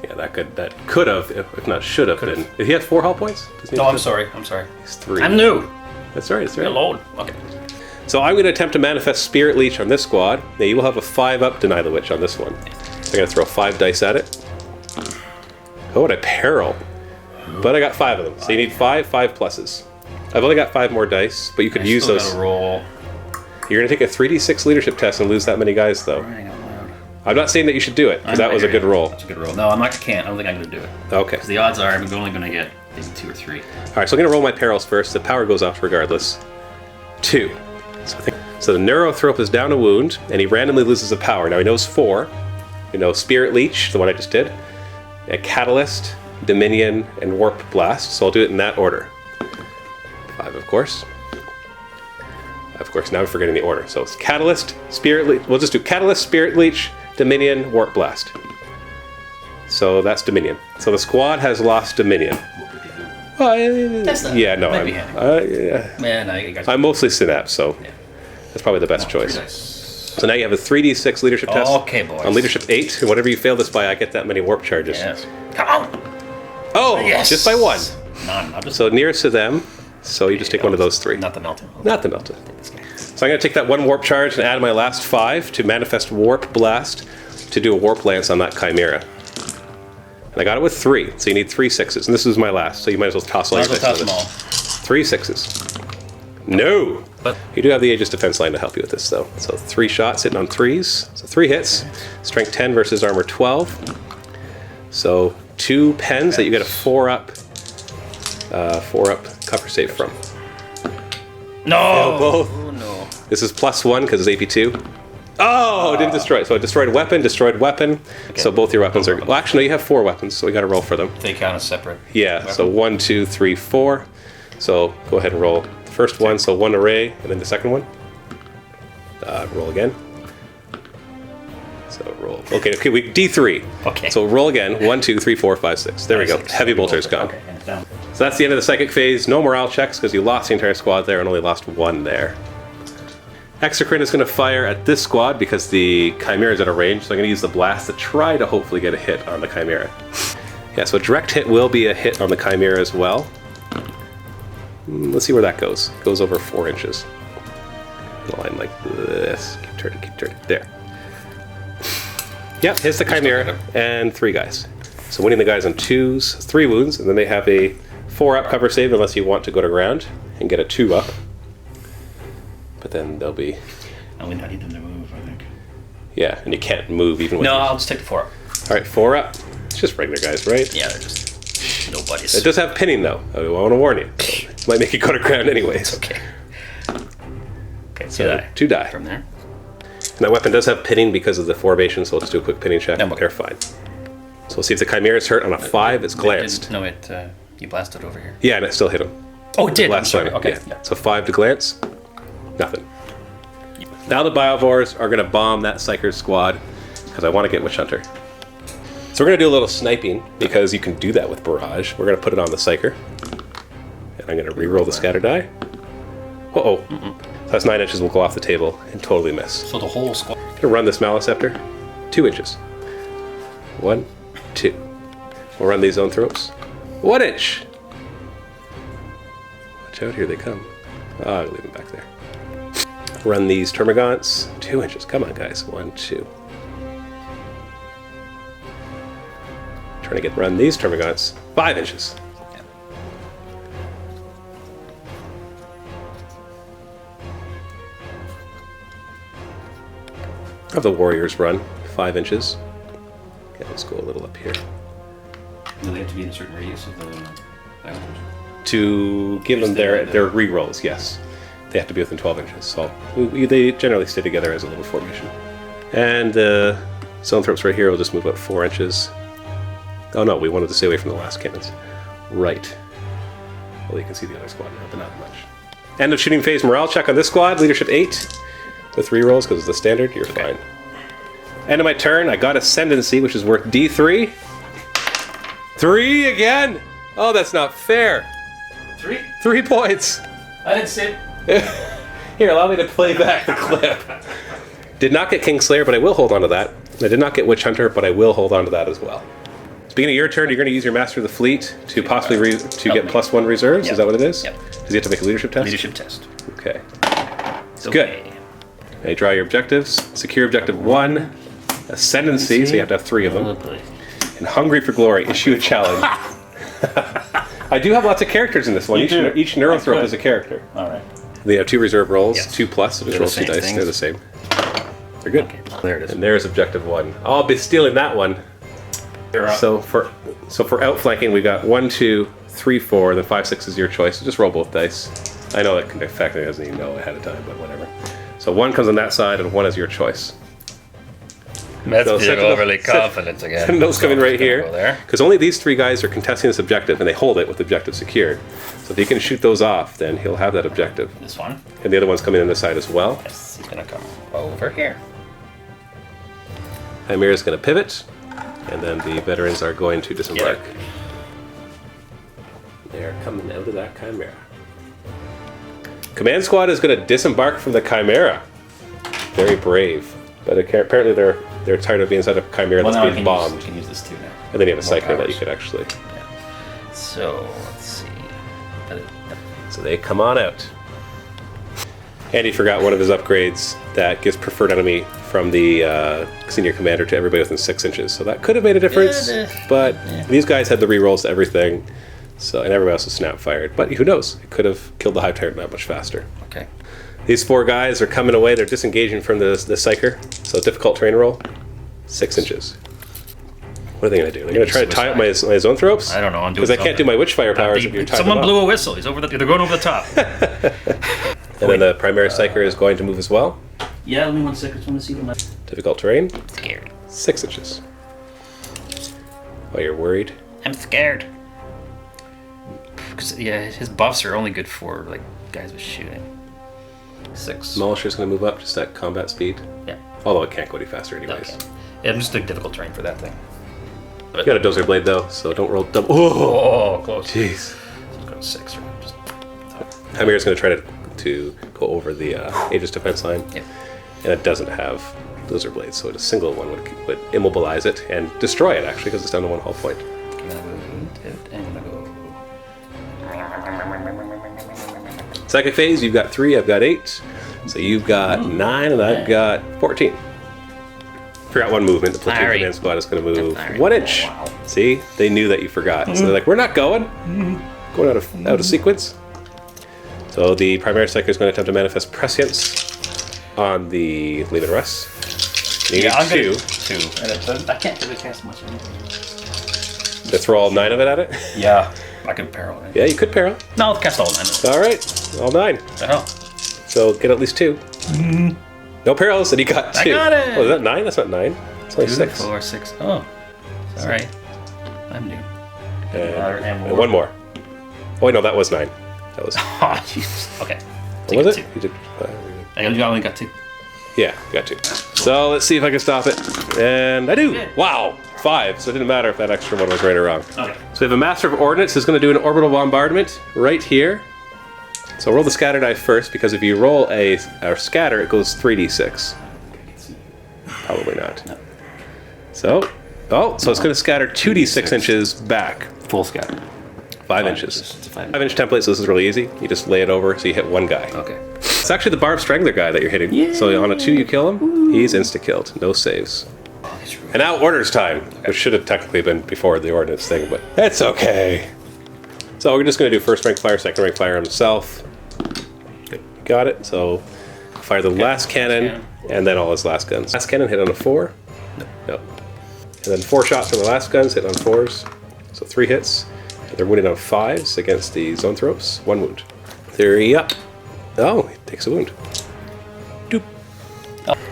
Yeah, that could have, if not should have been. Did he have 4 hull points? No, I'm sorry. I'm sorry. He's 3. I'm new. That's right. That's right. Alone. Okay. So I'm going to attempt to manifest Spirit Leech on this squad. Now you will have a 5-up Deny the Witch on this one. So I'm going to throw 5 dice at it. Oh, and a peril. But I got 5 of them. So you need 5 pluses. I've only got 5 more dice, but you could use those. Gotta roll. You're going to take a 3d6 leadership test and lose that many guys, though. I'm not saying that you should do it, because that was a good roll. That's a good roll. No, I can't. I don't think I'm going to do it. Okay. Because the odds are I'm only going to get maybe 2 or 3. All right, so I'm going to roll my perils first. The power goes off regardless. 2. So the Neurothrope is down a wound, and he randomly loses a power. Now he knows 4. We know Spirit Leech, the one I just did, a Catalyst, Dominion, and Warp Blast. So I'll do it in that order. 5, of course. Of course, now I'm forgetting the order. So it's Catalyst, Spirit Leech. We'll just do Catalyst, Spirit Leech, Dominion, Warp Blast. So that's Dominion. So the squad has lost Dominion. Well, That's not- yeah, no, might I'm, be handy. Man, I got I'm mostly Synapse, so that's probably the best choice. So now you have a 3d6 leadership test. Okay, boys. On leadership 8, and whatever you fail this by, I get that many warp charges. Yes. Come on! Oh, Yes! just by 1. None. I'll just So nearest to them, so you just take one of those 3. Not the melting. Not the melted. So I'm going to take that 1 warp charge and add my last 5 to manifest Warp Blast to do a Warp Lance on that Chimera. And I got it with 3, so you need 3 6s. And this is my last, so you might as well toss all your dice into this. 3 6s. No! But You do have the Aegis defense line to help you with this, though. So 3 shots hitting on 3s. So 3 hits. Strength 10 versus armor 12. So 2 pens that you get a 4-up cover save from. no! both. Oh, no. This is +1 because it's AP2. Oh, it didn't destroy it. So I destroyed weapon. So both your weapons are... Well, actually, no, you have 4 weapons, so we got to roll for them. They count as separate. Yeah, weapon. so 1, 2, 3, 4. So go ahead and roll the first one, so 1 array, and then the second one. Roll again. So roll. Okay, D3. Okay. So roll again. 1, 2, 3, 4, 5, 6. There we go. 6. Heavy bolter's gone. Okay, and it's down. So that's the end of the psychic phase. No morale checks because you lost the entire squad there and only lost 1 there. Exocrine is going to fire at this squad because the Chimera is at a range, so I'm going to use the blast to try to hopefully get a hit on the Chimera. Yeah, so a direct hit will be a hit on the Chimera as well. Let's see where that goes. It goes over 4 inches. A line like this. Keep turning. There. Yep, hits the Chimera and 3 guys. So winning the guys on 2s, 3 wounds, and then they have a 4-up cover save unless you want to go to ground and get a 2-up. But then they'll be... I need them to move, I think. Yeah, and you can't move even with... No, your... I'll just take the 4 up. Alright, 4-up. It's just regular guys, right? Yeah, they're just nobodies. It does have pinning, though. I want to warn you. So it might make you go to ground anyways. Okay. Okay, So 2 die. From there. And that weapon does have pinning because of the formation, so let's do a quick pinning check. Okay. They're fine. So we'll see if the Chimera's hurt on a 5. It's glanced. No, you blasted over here. Yeah, and it still hit him. Oh, it did? Last I'm sorry. time. Okay. Yeah. So 5 to glance. Nothing. Now the Biovores are going to bomb that Psyker squad because I want to get Witch Hunter. So we're going to do a little sniping because you can do that with Barrage. We're going to put it on the Psyker. And I'm going to re-roll the scatter die. Uh-oh. So that's 9 inches will go off the table and totally miss. So the whole squad. I'm going to run this Maliceptor. 2 inches. 1, 2. We'll run these zone throws. 1 inch. Watch out, here they come. Oh, I'll leave them back there. Run these Termagants. 2 inches. Come on, guys. 1, 2. Trying to run these Termagants. 5 inches. Have the Warriors run 5 inches. Okay, let's go a little up here. Do they have to be in a certain radius of the islanders? To give them their re-rolls, yes. They have to be within 12 inches. So they generally stay together as a little formation. And the Zone Throats right here will just move up 4 inches. Oh no, we wanted to stay away from the last cannons. Right. Well, you can see the other squad now, but not much. End of shooting phase morale check on this squad. Leadership 8 with re-rolls because it's the standard. You're fine. End of my turn. I got Ascendancy, which is worth D3. 3 again? Oh, that's not fair. 3? 3 points. I didn't see it. Here, allow me to play back the clip. Did not get Kingslayer, but I will hold on to that. I did not get Witch Hunter, but I will hold on to that as well. Beginning of your turn, you're going to use your Master of the Fleet to possibly get +1 reserves. Yep. Is that what it is? Yep. Does he have to make a leadership test? Leadership test. Okay. It's Good. Okay, draw your objectives. Secure objective 1. Ascendancy, so you have to have 3 of them. And Hungry for Glory, issue a challenge. I do have lots of characters in this one. Each Neurothrope is a character. All right. They have 2 reserve rolls, Yes. 2 plus, so just roll 2 dice. things. They're the same. They're good. Okay. There it is. And there's objective 1. I'll be stealing that one. You're up. So for outflanking, we got 1, 2, 3, 4, then 5, 6 is your choice. So just roll both dice. I know that in fact it doesn't even know ahead of time, but whatever. So 1 comes on that side, and 1 is your choice. That's So being Sentinel- overly confident again. And those come in right Go here. there. Because only these 3 guys are contesting this objective, and they hold it with the objective secured. So if he can shoot those off, then he'll have that objective. This one? And the other one's coming in this side as well. Yes, he's gonna come over here. Chimera's going to pivot, and then the veterans are going to disembark. They're coming out of that Chimera. Command Squad is going to disembark from the Chimera. Very brave. But apparently they're tired of being inside a Chimera that's being bombed. You can use this too now. And then you have a Psyker that you could actually... Yeah. So, let's see. So they come on out. Andy forgot one of his upgrades that gives preferred enemy from the senior commander to everybody within 6 inches. So that could have made a difference, but these guys had the rerolls to everything, so and everybody else was snap fired. But who knows? It could have killed the Hive Tyrant that much faster. Okay. These 4 guys are coming away. They're disengaging from the Psyker, so difficult terrain roll, 6 inches. What are they going to do? They're going to try to tie up my zone thropes? I don't know. Because I can't do my Witchfire powers if you're tied Someone them blew up. a whistle. He's over. They're going over the top. And then the primary Psyker is going to move as well. Yeah, let me 1 second. I just want to see them. Difficult terrain. Scared. 6 inches. Oh, you're worried? I'm scared. Cause, yeah, his buffs are only good for like guys with shooting. 6. Demolisher's going to move up just at combat speed. Yeah. Although it can't go any faster anyways. Okay. Yeah, I'm just doing difficult terrain for that thing. You got a Dozer Blade though, so don't roll double. Oh, close. Jeez. So go 6. Right? Just... Hamir's going to try to go over the Aegis defense line. Yep. And it doesn't have Dozer Blades, so a single one would immobilize it and destroy it actually because it's down to 1 hull point. I'm gonna go. Second phase, you've got 3, I've got 8. So you've got 9 and I've got 14. Forgot one movement. The platoon command squad is going to move 1 inch. Wow. See, they knew that you forgot, so they're like, "We're not going. Going out of sequence." So the primary Psyker is going to attempt to manifest prescience on the Lehman Russ. You need I'm 2. 2. And I can't really cast much. Let's throw all 9 of it at it. Yeah, I could peril. Right? Yeah, you could peril. No, I'll cast all 9. All right, all 9. The hell? So get at least 2. No perils, and he got 2. I got it. Oh, is that 9? That's not 9. It's only 2, 6. 4, 6. Oh, all right. I'm new. And 1 more. Oh wait, no, that was 9. That was. Oh, Jesus. Okay. What was it? 2. You did. I only got 2. Yeah, got 2. So let's see if I can stop it, and I do. Yeah. Wow, 5. So it didn't matter if that extra one was right or wrong. Okay. So we have a Master of Ordnance who's going to do an orbital bombardment right here. So roll the scatter die first, because if you roll a scatter, it goes 3d6. Probably not. No. So, so it's going to scatter 2d6 inches back. Full scatter. 5 inches. It's a 5 5-inch template, so this is really easy. You just lay it over, so you hit 1 guy. Okay. It's actually the Barbed Strangler guy that you're hitting. Yay. So on a 2, you kill him. He's insta-killed. No saves. Oh, that's really And now orders time, which should have technically been before the ordnance thing, but it's okay. So we're just going to do first rank fire, second rank fire on himself. Good. Got it. So fire the last cannon, and then all his last guns. Last cannon hit on a 4. No. And then 4 shots from the last guns hit on 4s. So 3 hits. And they're wounded on 5s against the zone thropes. 1 wound. 3 up. Oh, he takes a wound. Doop.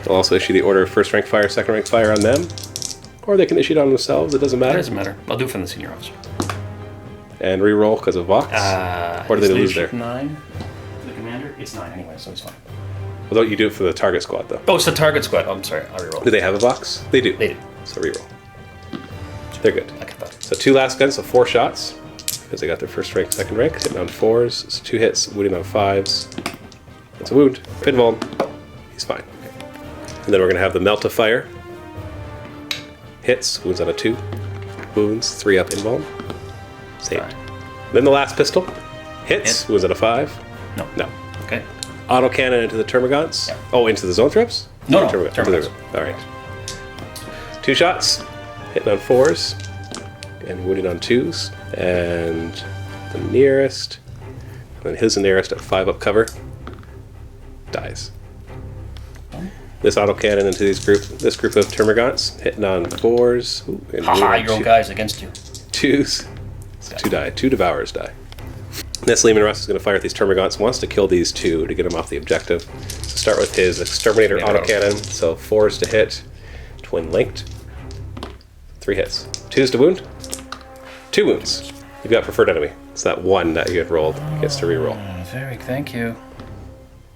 They'll also issue the order of first rank fire, second rank fire on them. Or they can issue it on themselves, it doesn't It matter. doesn't matter. I'll do it from the senior officer. And re-roll because of Vox. Or do they lose there? 9. The commander? It's 9 anyway, so it's fine. Well, don't you do it for the target squad, though? Oh, it's the target squad. Oh, I'm sorry. I'll reroll. Do they have a Vox? They do. They do. So re-roll. They're good. I can thought. So 2 last guns, so 4 shots. Because they got their first rank, second rank. Hitting on 4s. So 2 hits, wounding on 5s. That's a wound. Pinball him. He's fine. And then we're going to have the Melt of Fire. Hits, wounds on a 2. Wounds, 3 up invuln. Saved. Fine. Then the last pistol. Hits, wounds on a 5. No. No. Okay. Autocannon into the Termagants. Yeah. Oh, into the zone threps? No, Termagants. All right. 2 shots, hitting on 4s, and wounding on 2s. And the nearest, and his nearest at 5 up cover, dies. This autocannon into this group of Termagants, hitting on 4s. Ooh, and Haha, wounding your on own guys against you. 2s. So 2 die. 2 Devourers die. This Lehman Russ is going to fire at these Termagants, wants to kill these 2 to get him off the objective. So start with his Exterminator autocannon, so 4s to hit, twin linked. 3 hits. 2s to wound. 2 wounds. You've got preferred enemy. It's that 1 that you had rolled. Gets to reroll. Very, thank you.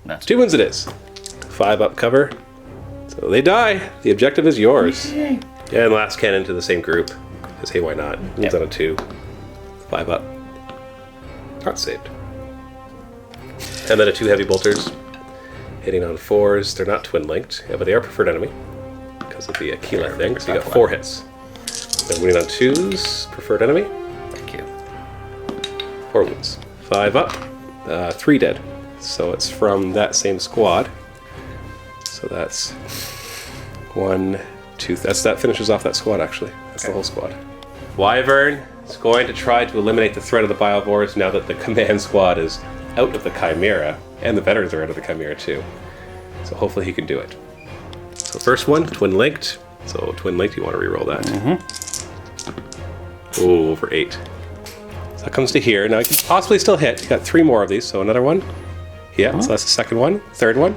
That's 2 wounds it is. 5 up cover. So they die. The objective is yours. Yay. Yeah, and last cannon to the same group. Because hey, why not? Wounds Yep. on a 2. 5 up. Not saved. And then the 2 heavy bolters hitting on 4s. They're not twin linked, yeah, but they are preferred enemy because of the Aquila thing. So you got 4 hits. Then winning on 2s, preferred enemy. Thank you. 4 wounds. 5 up, 3 dead. So it's from that same squad. So that's 1, 2. That finishes off that squad actually. That's the whole squad. Wyvern is going to try to eliminate the threat of the Biovores now that the command squad is out of the Chimera, and the veterans are out of the Chimera too. So hopefully he can do it. So first one, twin linked. So twin linked, you want to reroll that. Oh, over 8. So that comes to here. Now you can possibly still hit. You got 3 more of these, so another one. Yeah, so that's the second one, third one.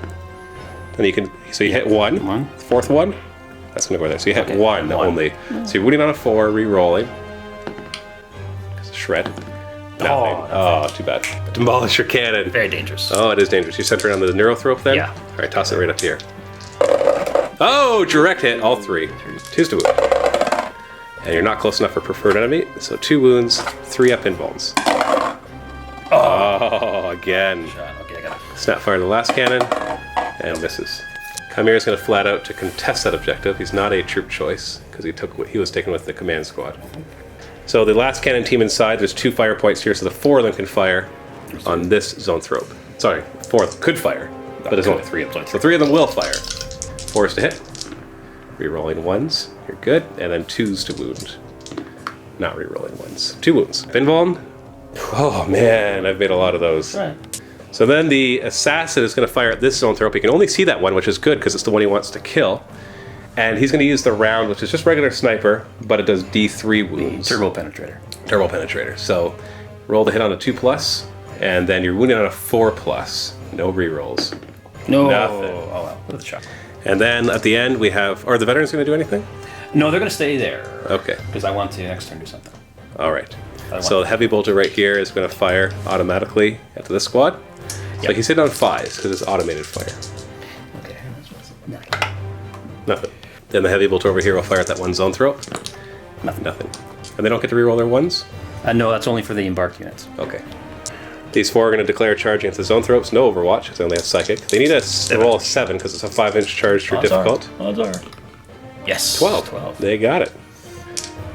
Then you can, so you hit 1, fourth one. That's gonna go there. So you hit 1 only. So you're winning on a 4, re-rolling. Shred. Nothing. Oh, too bad. Demolish your cannon. Very dangerous. Oh, it is dangerous. You center it on the Neurothrope then? Yeah. All right, toss it right up here. Oh, direct hit, all 3. 2's to wound. And you're not close enough for preferred enemy, so 2 wounds, 3 up invulns. Oh, again. Okay, I got it. Snapfire the last cannon, and misses. Chimera's going to flat out to contest that objective. He's not a troop choice, because he was taken with the command squad. So the last cannon team inside, there's 2 fire points here, so the 4 of them can fire on this Zoanthrope. Sorry, 4 could fire, but there's only 3 of them. So 3 of them will fire. 4s to hit. Rerolling 1s, you're good, and then 2s to wound. Not rerolling 1s. 2 wounds. Invuln. Oh man, I've made a lot of those. Right. So then the assassin is going to fire at this Zoanthrope. He can only see that one, which is good because it's the one he wants to kill. And he's going to use the round, which is just regular sniper, but it does D3 wounds. Turbo penetrator. Turbo penetrator. So roll the hit on a 2+, and then you're wounded on a 4+. No rerolls. No. Nothing. Oh well, with a shot. And then at the end we have. Are the veterans going to do anything? No, they're going to stay there. Okay. Because I want to next turn do something. All right. So the heavy bolter right here is going to fire automatically into this squad. So he's hitting on 5s because it's automated fire. Okay. Nothing. Then the heavy bolter over here will fire at that one Zoanthrope. Nothing. And they don't get to reroll their 1s? No, that's only for the embarked units. Okay. These 4 are going to declare charge against the Zoanthropes. No Overwatch because they only have Psychic. They need a roll of 7 because it's a 5-inch charge for difficult. Odds are. Yes. 12. They got it.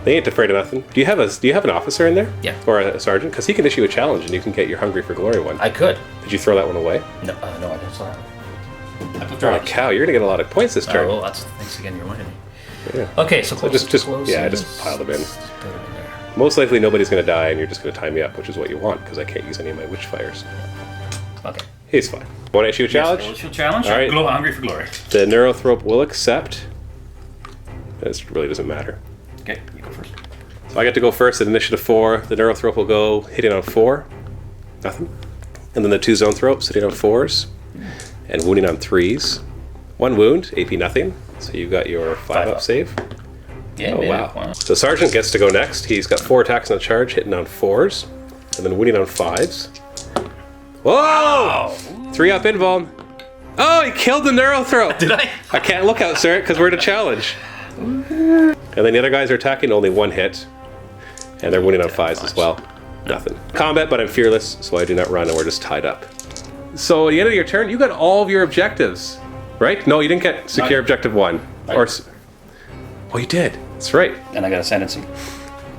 They ain't afraid of nothing. Do you have an officer in there? Yeah. Or a sergeant? Because he can issue a challenge and you can get your Hungry for Glory one. I could. Did you throw that one away? No, no, I didn't. Sorry. Holy cow, you're going to get a lot of points this turn. Well, that's thanks again. You reminded me. Yeah. Okay, so just pile them in. Put them in there. Most likely nobody's going to die and you're just going to tie me up, which is what you want because I can't use any of my witch fires. Okay. He's fine. Want to issue a challenge? Yes, issue a challenge. All right. Hungry for Glory. The Neurothrope will accept. This really doesn't matter. Okay, you go first. So I get to go first at initiative 4. The Neurothrope will go hitting on 4. Nothing. And then the 2 Zoanthropes hitting on 4s. And wounding on 3s. 1 wound, AP nothing. So you got your 5 up save. Yeah, oh, wow. So Sergeant gets to go next. He's got 4 attacks on a charge, hitting on 4s. And then wounding on 5s. Whoa! Wow. 3 up invuln. Oh, he killed the Neurothrope! Did I? I can't look out, sir, because we're in a challenge. And then the other guys are attacking, only 1 hit. And they're winning on 5s as well. Nothing. Combat, but I'm fearless, so I do not run, and we're just tied up. So at the end of your turn, you got all of your objectives, right? No, you didn't get secure objective 1. Or, oh, you did. That's right. And I got ascendancy.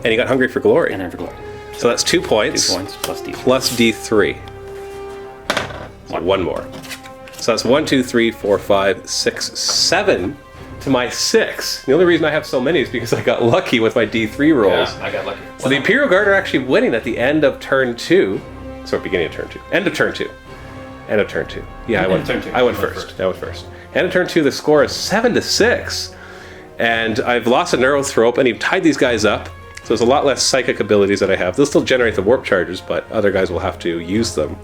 And you got Hungry for Glory. And Hungry for Glory. So that's 2 points. 2 points plus D3. Plus D3. So 1 more. So that's 1, 2, 3, 4, 5, 6, 7 to my 6. The only reason I have so many is because I got lucky with my D3 rolls. Yeah, I got lucky. So the Imperial Guard are actually winning at the end of turn 2. So beginning of turn 2. End of turn 2. End of turn 2. Yeah, I went first. I went first. End of turn 2, the score is 7-6. And I've lost a Neurothrope, and you've tied these guys up. So there's a lot less psychic abilities that I have. They'll still generate the warp charges, but other guys will have to use them.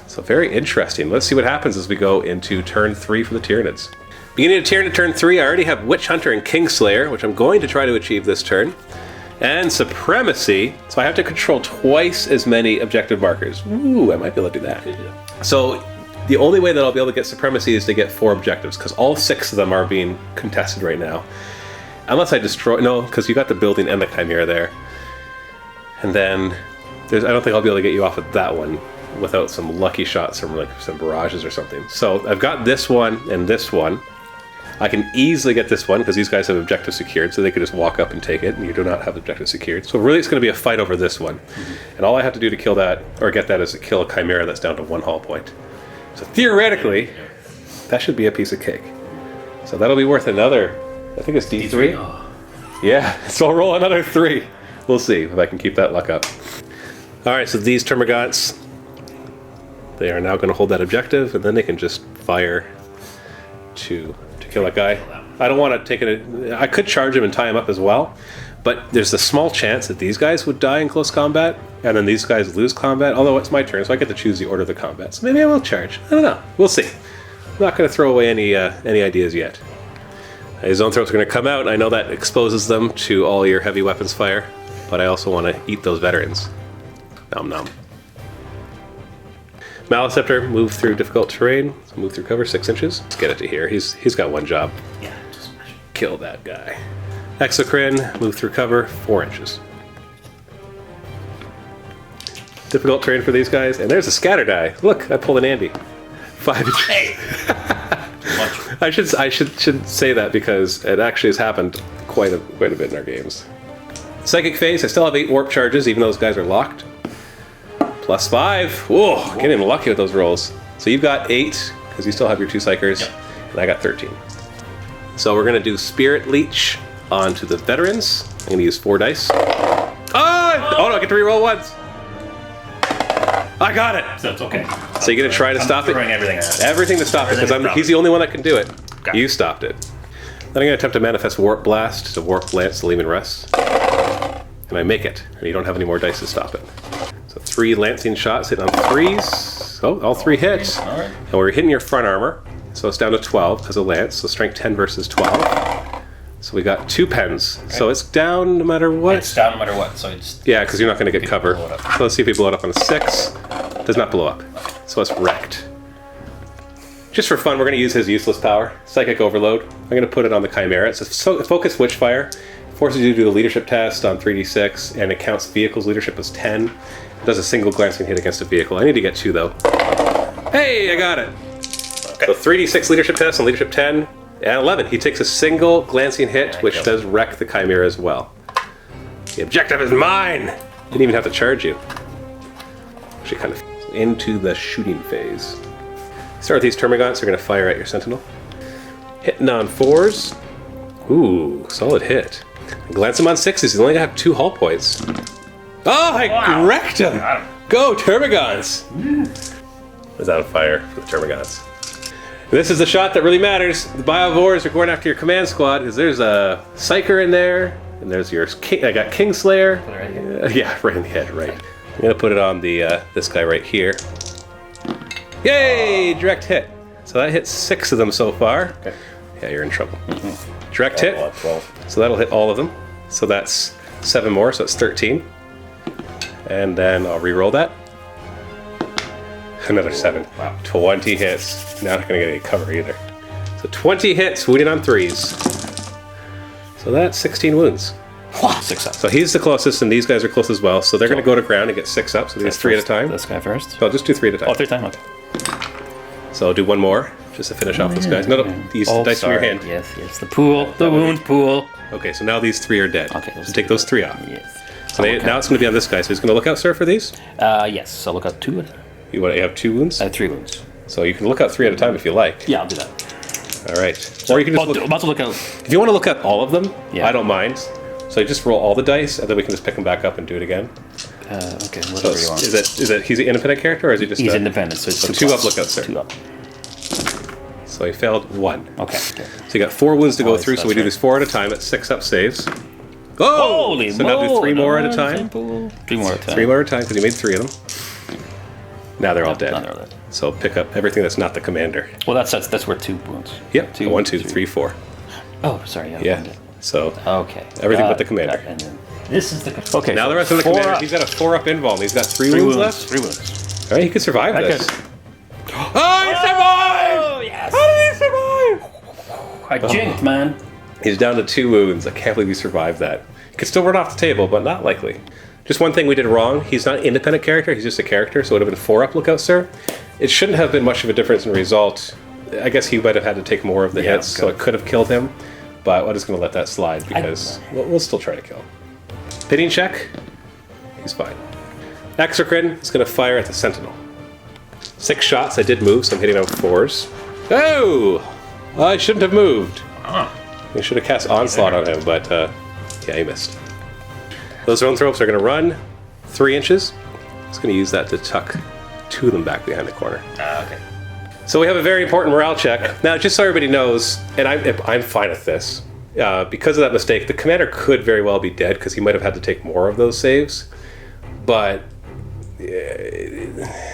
So very interesting. Let's see what happens as we go into turn 3 for the Tyranids. Beginning of turn 3, I already have Witch Hunter and Kingslayer, which I'm going to try to achieve this turn. And Supremacy, so I have to control twice as many objective markers. Ooh, I might be able to do that. So the only way that I'll be able to get Supremacy is to get 4 objectives, because all 6 of them are being contested right now. Unless I destroy, no, because you got the building and the Chimera there. And then I don't think I'll be able to get you off with that one without some lucky shots from like some barrages or something. So I've got this one and this one. I can easily get this one because these guys have objective secured, so they could just walk up and take it, and you do not have objective secured. So really it's going to be a fight over this one. And all I have to do to kill that, or get that, is to kill a Chimera that's down to 1 hull point. So theoretically, that should be a piece of cake. So that'll be worth another, I think it's D3? Oh. Yeah, so I'll roll another 3. We'll see if I can keep that luck up. Alright, so these Termagants, they are now going to hold that objective, and then they can just fire to kill that guy. I don't want to take it. I could charge him and tie him up as well, but there's a small chance that these guys would die in close combat, and then these guys lose combat, although it's my turn, so I get to choose the order of the combat. So maybe I will charge. I don't know. We'll see. I'm not going to throw away any ideas yet. His Zone Throats are going to come out. I know that exposes them to all your heavy weapons fire, but I also want to eat those veterans. Nom nom. Maliceptor, move through difficult terrain. So move through cover 6 inches. Let's get it to here. He's got one job. Yeah, just smash it. Kill that guy. Exocrine, move through cover 4 inches. Difficult terrain for these guys. And there's a scatter die. Look, I pulled an Andy. 5 inches. Hey! I should say that because it actually has happened quite a bit in our games. Psychic Phase, I still have 8 warp charges, even though those guys are locked. +5. Whoa, getting lucky with those rolls. So you've got 8, because you still have your 2 Psychers, yep. and I got 13. So we're going to do Spirit Leech onto the veterans. I'm going to use 4 dice. Oh no, I get to reroll once. I got it. So it's okay. So you're going to try to stop it? Everything at it. Everything to stop it, because he's the only one that can do it. Got You it. stopped it. Then I'm going to attempt to manifest Warp Blast to warp Lance the Lehman Rest. And I make it, and you don't have any more dice to stop it. So 3 lancing shots hitting on 3s. Oh, all 3 hits. All right. And we're hitting your front armor, so it's down to 12 because of lance. So strength 10 versus 12. So we got 2 pens. Okay. So it's down no matter what. It's down no matter what. So it's Yeah, because you're not going to get cover. blow it up. So let's see if we blow it up on a 6. Does not blow up. So it's wrecked. Just for fun, we're going to use his useless power, Psychic Overload. I'm going to put it on the Chimera. It's a focus Witchfire. Forces you to do a leadership test on 3d6, and it counts vehicle's leadership as 10. It does a single glancing hit against a vehicle. I need to get 2 though. Hey, I got it. Okay. So 3d6 leadership test on leadership 10 and 11. He takes a single glancing hit, which does wreck the Chimera as well. The objective is mine. Didn't even have to charge you. Actually, kind of into the shooting phase. Start with these Termagants. They're going to fire at your Sentinel. Hitting on 4s. Ooh, solid hit. Glance him on 6s. He's only going to have 2 hull points. Oh, I wrecked him! Go, Termagants! Was out of fire for the Termagants. This is the shot that really matters. The Biovores are going after your command squad because there's a Psyker in there, and there's your King. I got Kingslayer. Yeah, right in the head, right. I'm gonna put it on the this guy right here. Yay! Direct hit. So that hits 6 of them so far. Okay. Yeah, you're in trouble. Direct hit. 12. So that'll hit all of them. So that's 7 more, so it's 13. And then I'll re-roll that. Another 7. Wow. 20 hits. Now I'm not going to get any cover either. So 20 hits, wounded on 3s. So that's 16 wounds. 6 up. So he's the closest, and these guys are close as well. So they're going to go to ground and get 6 up. So these 3 at a time. This guy first? So I'll just do 3 at a time. Oh, 3 times? Okay. So I'll do 1 more, just to finish off those guys. No, these dice from your hand. Yes. The pool. The wound pool. Okay, so now these 3 are dead. Okay. So take those 3 off. Yes. So now it's going to be on this guy. So he's going to look out, sir, for these? Yes. So look out 2. You have 2 wounds? I have 3 wounds. So you can look out 3 at a time if you like. Yeah, I'll do that. All right. Or you can just I'm about to look out. If you want to look at all of them, Yeah. I don't mind. So you just roll all the dice, and then we can just pick them back up and do it again. Okay, So whatever you want. is it he's an independent character, or is he just He's independent, so it's 2 up, look out, sir. 2 up. So he failed 1. Okay. So you got 4 wounds to go through, so we do right. these 4 at a time at 6 up saves. Oh! Holy So now do 3 more at a time. 3 more at a time. 3 more at a time, because you made 3 of them. Now they're all dead. Now they're all dead. So pick up everything that's not the commander. Well, that's worth 2 wounds. Yep. 2, 1, 2, 3. 3, 4. Oh, sorry. Yeah. So Okay. everything but the commander. And then this is the okay. Now so the rest of the 4 commander. up. He's got a 4 up invuln. He's got 3 3 wounds wounds. left. 3 wounds. All right, he could survive this. Oh, he survived! Oh, yes. How did he survive? I jinked, man. He's down to 2 wounds. I can't believe he survived that. He could still run off the table, but not likely. Just one thing we did wrong. He's not an independent character. He's just a character, so it would have been 4 up lookout, sir. It shouldn't have been much of a difference in result. I guess he might have had to take more of the hits, so it could have killed him. But I'm just going to let that slide because we'll still try to kill him. Pitting check. He's fine. Exocrine is going to fire at the Sentinel. 6 shots. I did move, so I'm hitting on 4s. Oh! I shouldn't have moved. I should have cast Onslaught on him, but yeah, he missed. Those Zoanthropes are going to run 3 inches. I'm just going to use that to tuck 2 of them back behind the corner. Okay. So we have a very important morale check. Now, just so everybody knows, and I'm fine with this, because of that mistake, the commander could very well be dead because he might have had to take more of those saves. But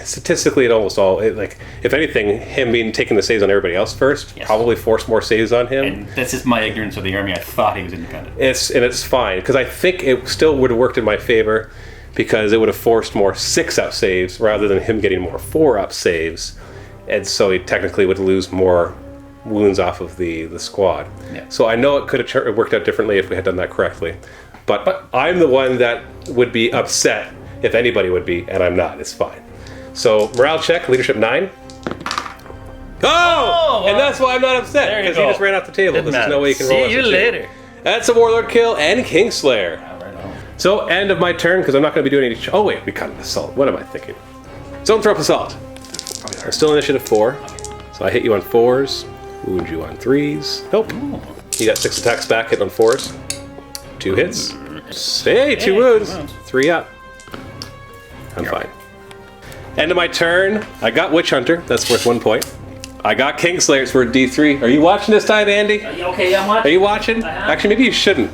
statistically, it almost all, like, if anything, him being taking the saves on everybody else first probably forced more saves on him. And that's just my ignorance of the army. I thought he was independent. It's fine because I think it still would have worked in my favor because it would have forced more 6-up saves rather than him getting more 4-up saves, and so he technically would lose more wounds off of the squad. Yeah. So I know it could have worked out differently if we had done that correctly, but I'm the one that would be upset if anybody would be, and I'm not. It's fine. So morale check, leadership 9. Oh! And that's why I'm not upset, because he just ran off the table. There's no way you can roll. See you later. That's a Warlord kill and Kingslayer. So end of my turn, because I'm not going to be doing any... Oh wait, we got an assault. What am I thinking? Zoanthrope assault. I'm still initiative 4. So I hit you on 4s, wound you on 3s. Nope. You got 6 attacks back, hit on 4s. 2 hits. Hey, 2 wounds. 3 up. I'm fine. End of my turn. I got Witch Hunter. That's worth 1 point. I got Kingslayer. It's worth D3. Are you watching this time, Andy? Okay, I'm watching. Are you watching? Actually, maybe you shouldn't.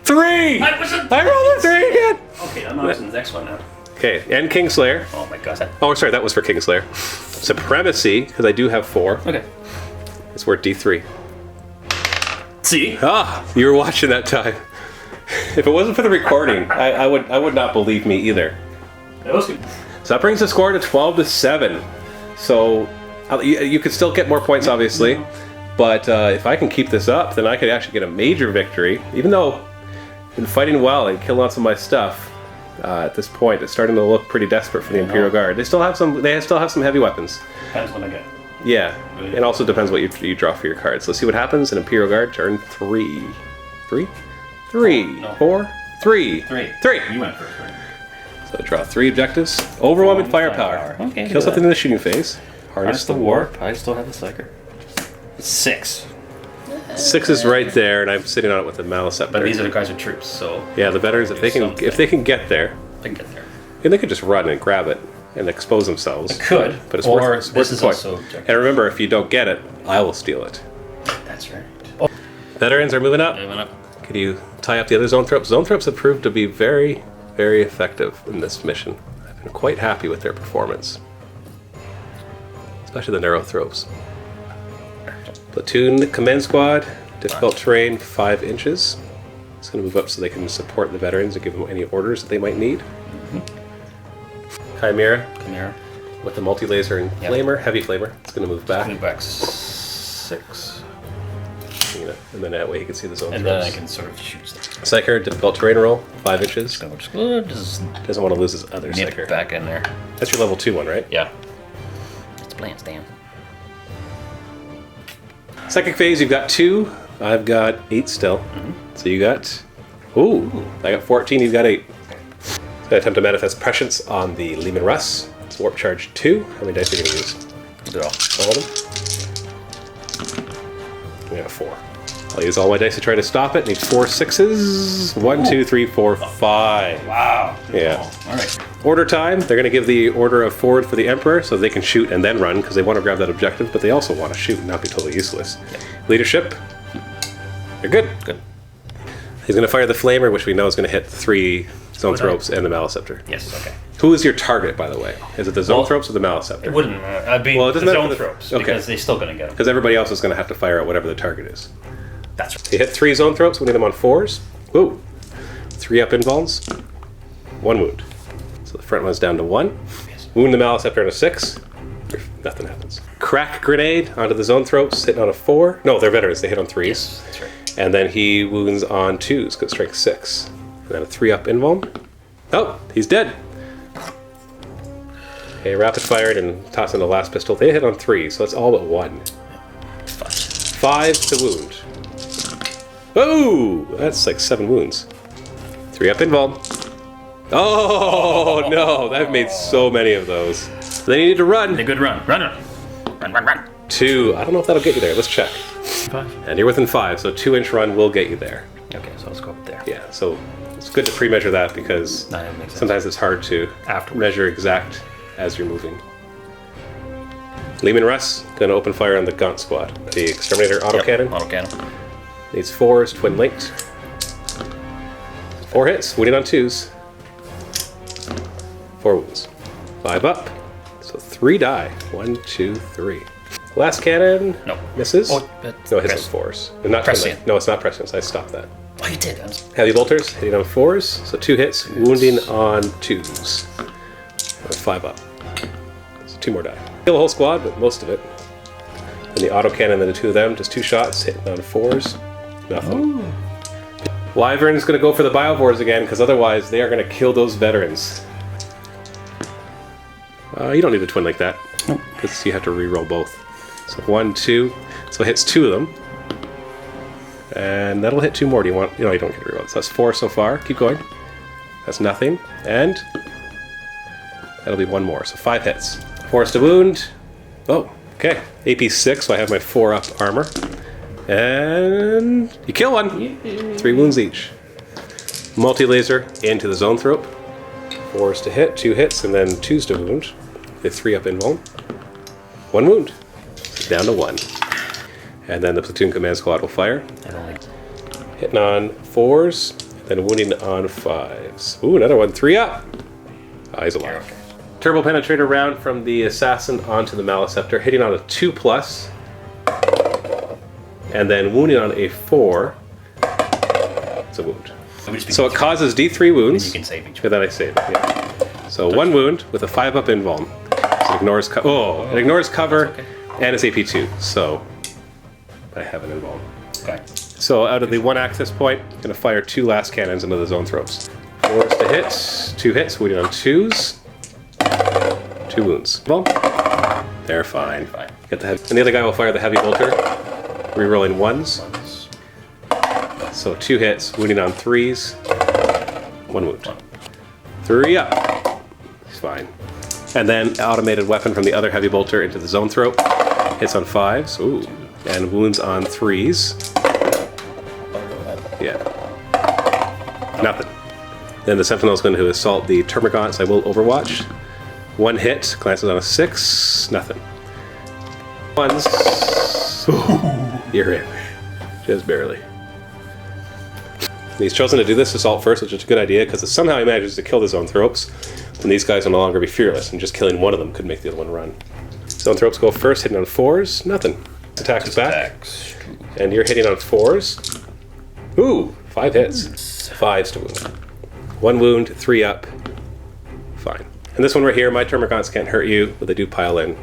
3! I rolled a 3 again. Okay, I'm watching the next one now. Okay, and Kingslayer. Oh my gosh. Oh, sorry, that was for Kingslayer. Supremacy, because I do have 4. Okay. It's worth D3. See? Ah, you were watching that time. If it wasn't for the recording, I would not believe me either. That was good. So that brings the score to 12-7. So you could still get more points, obviously, but if I can keep this up, then I could actually get a major victory. Even though I've been fighting well and killing lots of my stuff, at this point it's starting to look pretty desperate for the Imperial Guard. They still have some heavy weapons. Depends when I get. Yeah, it also depends what you draw for your cards. Let's see what happens in Imperial Guard turn 3. 3? 3, no. 4, 3. 3. 3. You went first, right? So draw 3 objectives. Overwhelming firepower. Okay, Kill something in the shooting phase. Harness the warp. I still have the Psyker. 6. 6 is right there, and I'm sitting on it with the Malicept. But these are the guys with troops, so Yeah, the veterans, if they can get there, they can get there. and they could just run and grab it and expose themselves. Could, but it's or worth this the is point. also objective. And remember, if you don't get it, I will steal it. That's right. Veterans are moving up. Moving up. Can you tie up the other Zoanthropes? Zoanthropes have proved to be very, very effective in this mission. I've been quite happy with their performance. Especially the Neurothropes. Platoon Command Squad, difficult terrain 5 inches. It's going to move up so they can support the veterans and give them any orders that they might need. Chimera with the multi-laser and flamer, heavy flamer. It's going to move back. Move back 6. And then that way he can see the Zoanthropes. And then I can sort of shoot stuff. Psyker, difficult terrain roll, 5 inches. Just Doesn't want to lose his other nip Psyker. back in there. That's your level 2 one, right? Yeah. It's a plan, Stan. Psychic phase, you've got 2. I've got 8 still. So you got... Ooh, I got 14, you've got 8. So I attempt to manifest prescience on the Lehman Russ. It's warp charge 2. How many dice are you going to use? Do it all. All of them? We have 4. I'll use all my dice to try to stop it. Need 4 6s. 1, 2, 3, 4, 5. Wow. Yeah. All right. Order time. They're going to give the order of forward for the Emperor so they can shoot and then run because they want to grab that objective, but they also want to shoot and not be totally useless. Yep. Leadership. You're good. Good. He's going to fire the Flamer, which we know is going to hit the 3 Zoanthropes and the Maliceptor. Yes, okay. Who is your target, by the way? Is it the Zoanthropes or the Maliceptor? It wouldn't. I'd be Well, it doesn't the matter for the- Zoanthropes okay. because they're still going to get them. Because everybody else is going to have to fire out whatever the target is. That's right. He hit 3 Zoanthropes, winning them on 4s. Woo! 3 up invulns. 1 wound. So the front one's down to 1. Yes. Wound the Maliceptor on a 6. Nothing happens. Crack grenade onto the Zoanthropes, hitting on a 4. No, they're veterans. They hit on 3s. Yes, that's right. And then he wounds on 2s, because strength 6. And then a 3-up invuln. Oh, he's dead. Okay, rapid fired and toss in the last pistol. They hit on 3, so that's all but 1. 5 to wound. Oh, that's like 7 wounds. 3-up invuln. Oh no, I've made so many of those. Then you need to run. A good run. Run. 2. I don't know if that'll get you there. Let's check. 5. And you're within 5, so 2-inch run will get you there. Okay, so let's go up there. Yeah, so it's good to pre-measure that because That makes sense. sometimes it's hard to Afterwards. measure exact as you're moving. Lehman Russ, gonna open fire on the Gaunt squad. The Exterminator autocannon. Autocannon. Needs 4s, twin linked. 4 hits, wounding on 2s. 4 wounds. 5 up. So 3 die. 1, 2, 3. Last cannon. No. Misses. Oh, that's no, it hits on 4s. Not Prescient. No, it's not prescient. I stopped that. Oh, you did. Heavy bolters hitting on 4s. So 2 hits, wounding on 2s. 5 up. So 2 more die. Kill the whole squad, but most of it. And the autocannon, then the 2 of them, just 2 shots hitting on 4s. Nothing. Ooh. Wyvern's going to go for the Biovores again, because otherwise they are going to kill those veterans. You don't need a twin like that, because you have to re-roll both. So 1, 2. So it hits 2 of them. And that'll hit 2 more. Do you want... No, you don't get to re-roll. So that's 4 so far. Keep going. That's nothing. And that'll be 1 more. So 5 hits. 4 to wound. Oh, okay. AP 6, so I have my 4-up armor. And you kill 1. 3 wounds each. Multi-laser into the zone thrope. 4s to hit, 2 hits, and then 2s to wound. The 3-up invuln. 1 wound. Down to 1. And then the platoon command squad will fire. Hitting on 4s, then wounding on 5s. Ooh, another one. 3 up. He's alive. Turbo penetrator round from the assassin onto the Maleceptor, hitting on a 2+. And then wounding on a 4. It's a wound. So it causes D3 wounds. You can save each one. Then I save it, yeah. So 1 wound with a 5-up invuln. So it ignores it ignores cover, and it's AP2. So I have an invuln. Okay. So out of the 1 access point, I'm going to fire 2 last cannons into the zone throats. 4s to hit, 2 hits, wounding on 2s. 2 wounds. Well, they're fine. Get the and the other guy will fire the heavy bolter, rerolling 1s. So 2 hits, wounding on 3s. 1 wound. 3 up. It's fine. And then automated weapon from the other heavy bolter into the zone throat. Hits on 5s. Ooh. And wounds on 3s. Yeah. Nothing. Then the Sentinel's going to assault the Termagants. I will Overwatch. 1 hit, glances on a 6. Nothing. 1s. Ooh. You're in. Just barely. And he's chosen to do this assault first, which is a good idea, because somehow he manages to kill the Zoanthropes, then these guys will no longer be fearless, and just killing one of them could make the other one run. Zoanthropes go first, hitting on 4s. Nothing. Attack is back. And you're hitting on 4s. Ooh, 5 hits. 5s to wound. 1 wound, 3 up. Fine. And this one right here, my Termagants can't hurt you, but they do pile in.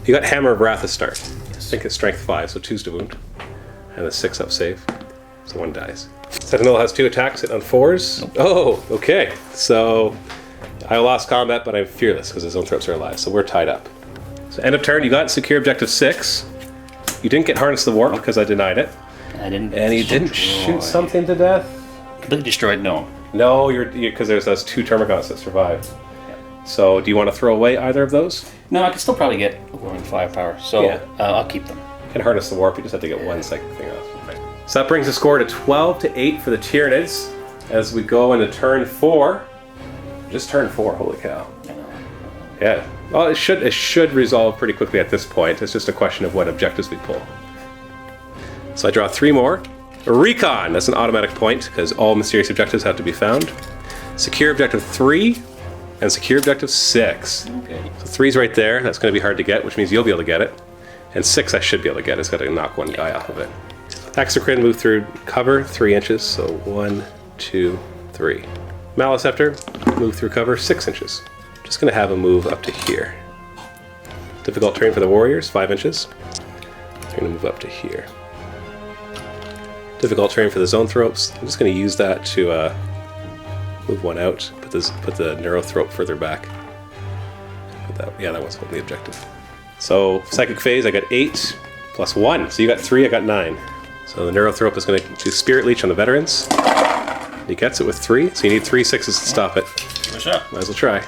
You got Hammer of Wrath to start. I think it's strength 5, so 2s to wound. And a 6-up save. So 1 dies. Sentinel has 2 attacks, hit on 4s. Nope. Oh, okay. So I lost combat, but I'm fearless because his own throats are alive. So we're tied up. So end of turn, you got secure objective 6. You didn't get Harness the Warp because I denied it. I didn't. And you didn't shoot something to death? Completely destroyed, no. No, you're because there's those 2 Termagants that survived. Yeah. So do you want to throw away either of those? No, I can still probably get 1 firepower. So yeah. I'll keep them. And Harness the Warp, you just have to get 1 second thing off. So that brings the score to 12-8 for the Tyranids as we go into turn 4. Just turn 4, holy cow. Yeah. Well, it should resolve pretty quickly at this point. It's just a question of what objectives we pull. So I draw 3 more. Recon, that's an automatic point because all mysterious objectives have to be found. Secure objective 3 and secure objective 6. Okay. So 3's right there. That's going to be hard to get, which means you'll be able to get it. And 6 I should be able to get. It's got to knock 1 guy off of it. Exocrine move through cover 3 inches, so 1, 2, 3. Maleceptor move through cover 6 inches. Just going to have a move up to here. Difficult terrain for the warriors 5 inches. They're going to move up to here. Difficult terrain for the Zoanthropes. I'm just going to use that to Move one out. Put the Neurothrope further back. Yeah, that one's holding the objective. So Psychic Phase, I got 8 plus 1. So you got 3, I got 9. So the Neurothrope is going to do Spirit Leech on the veterans. He gets it with 3, so you need 3 6s to stop it. Give it a shot. Might as well try.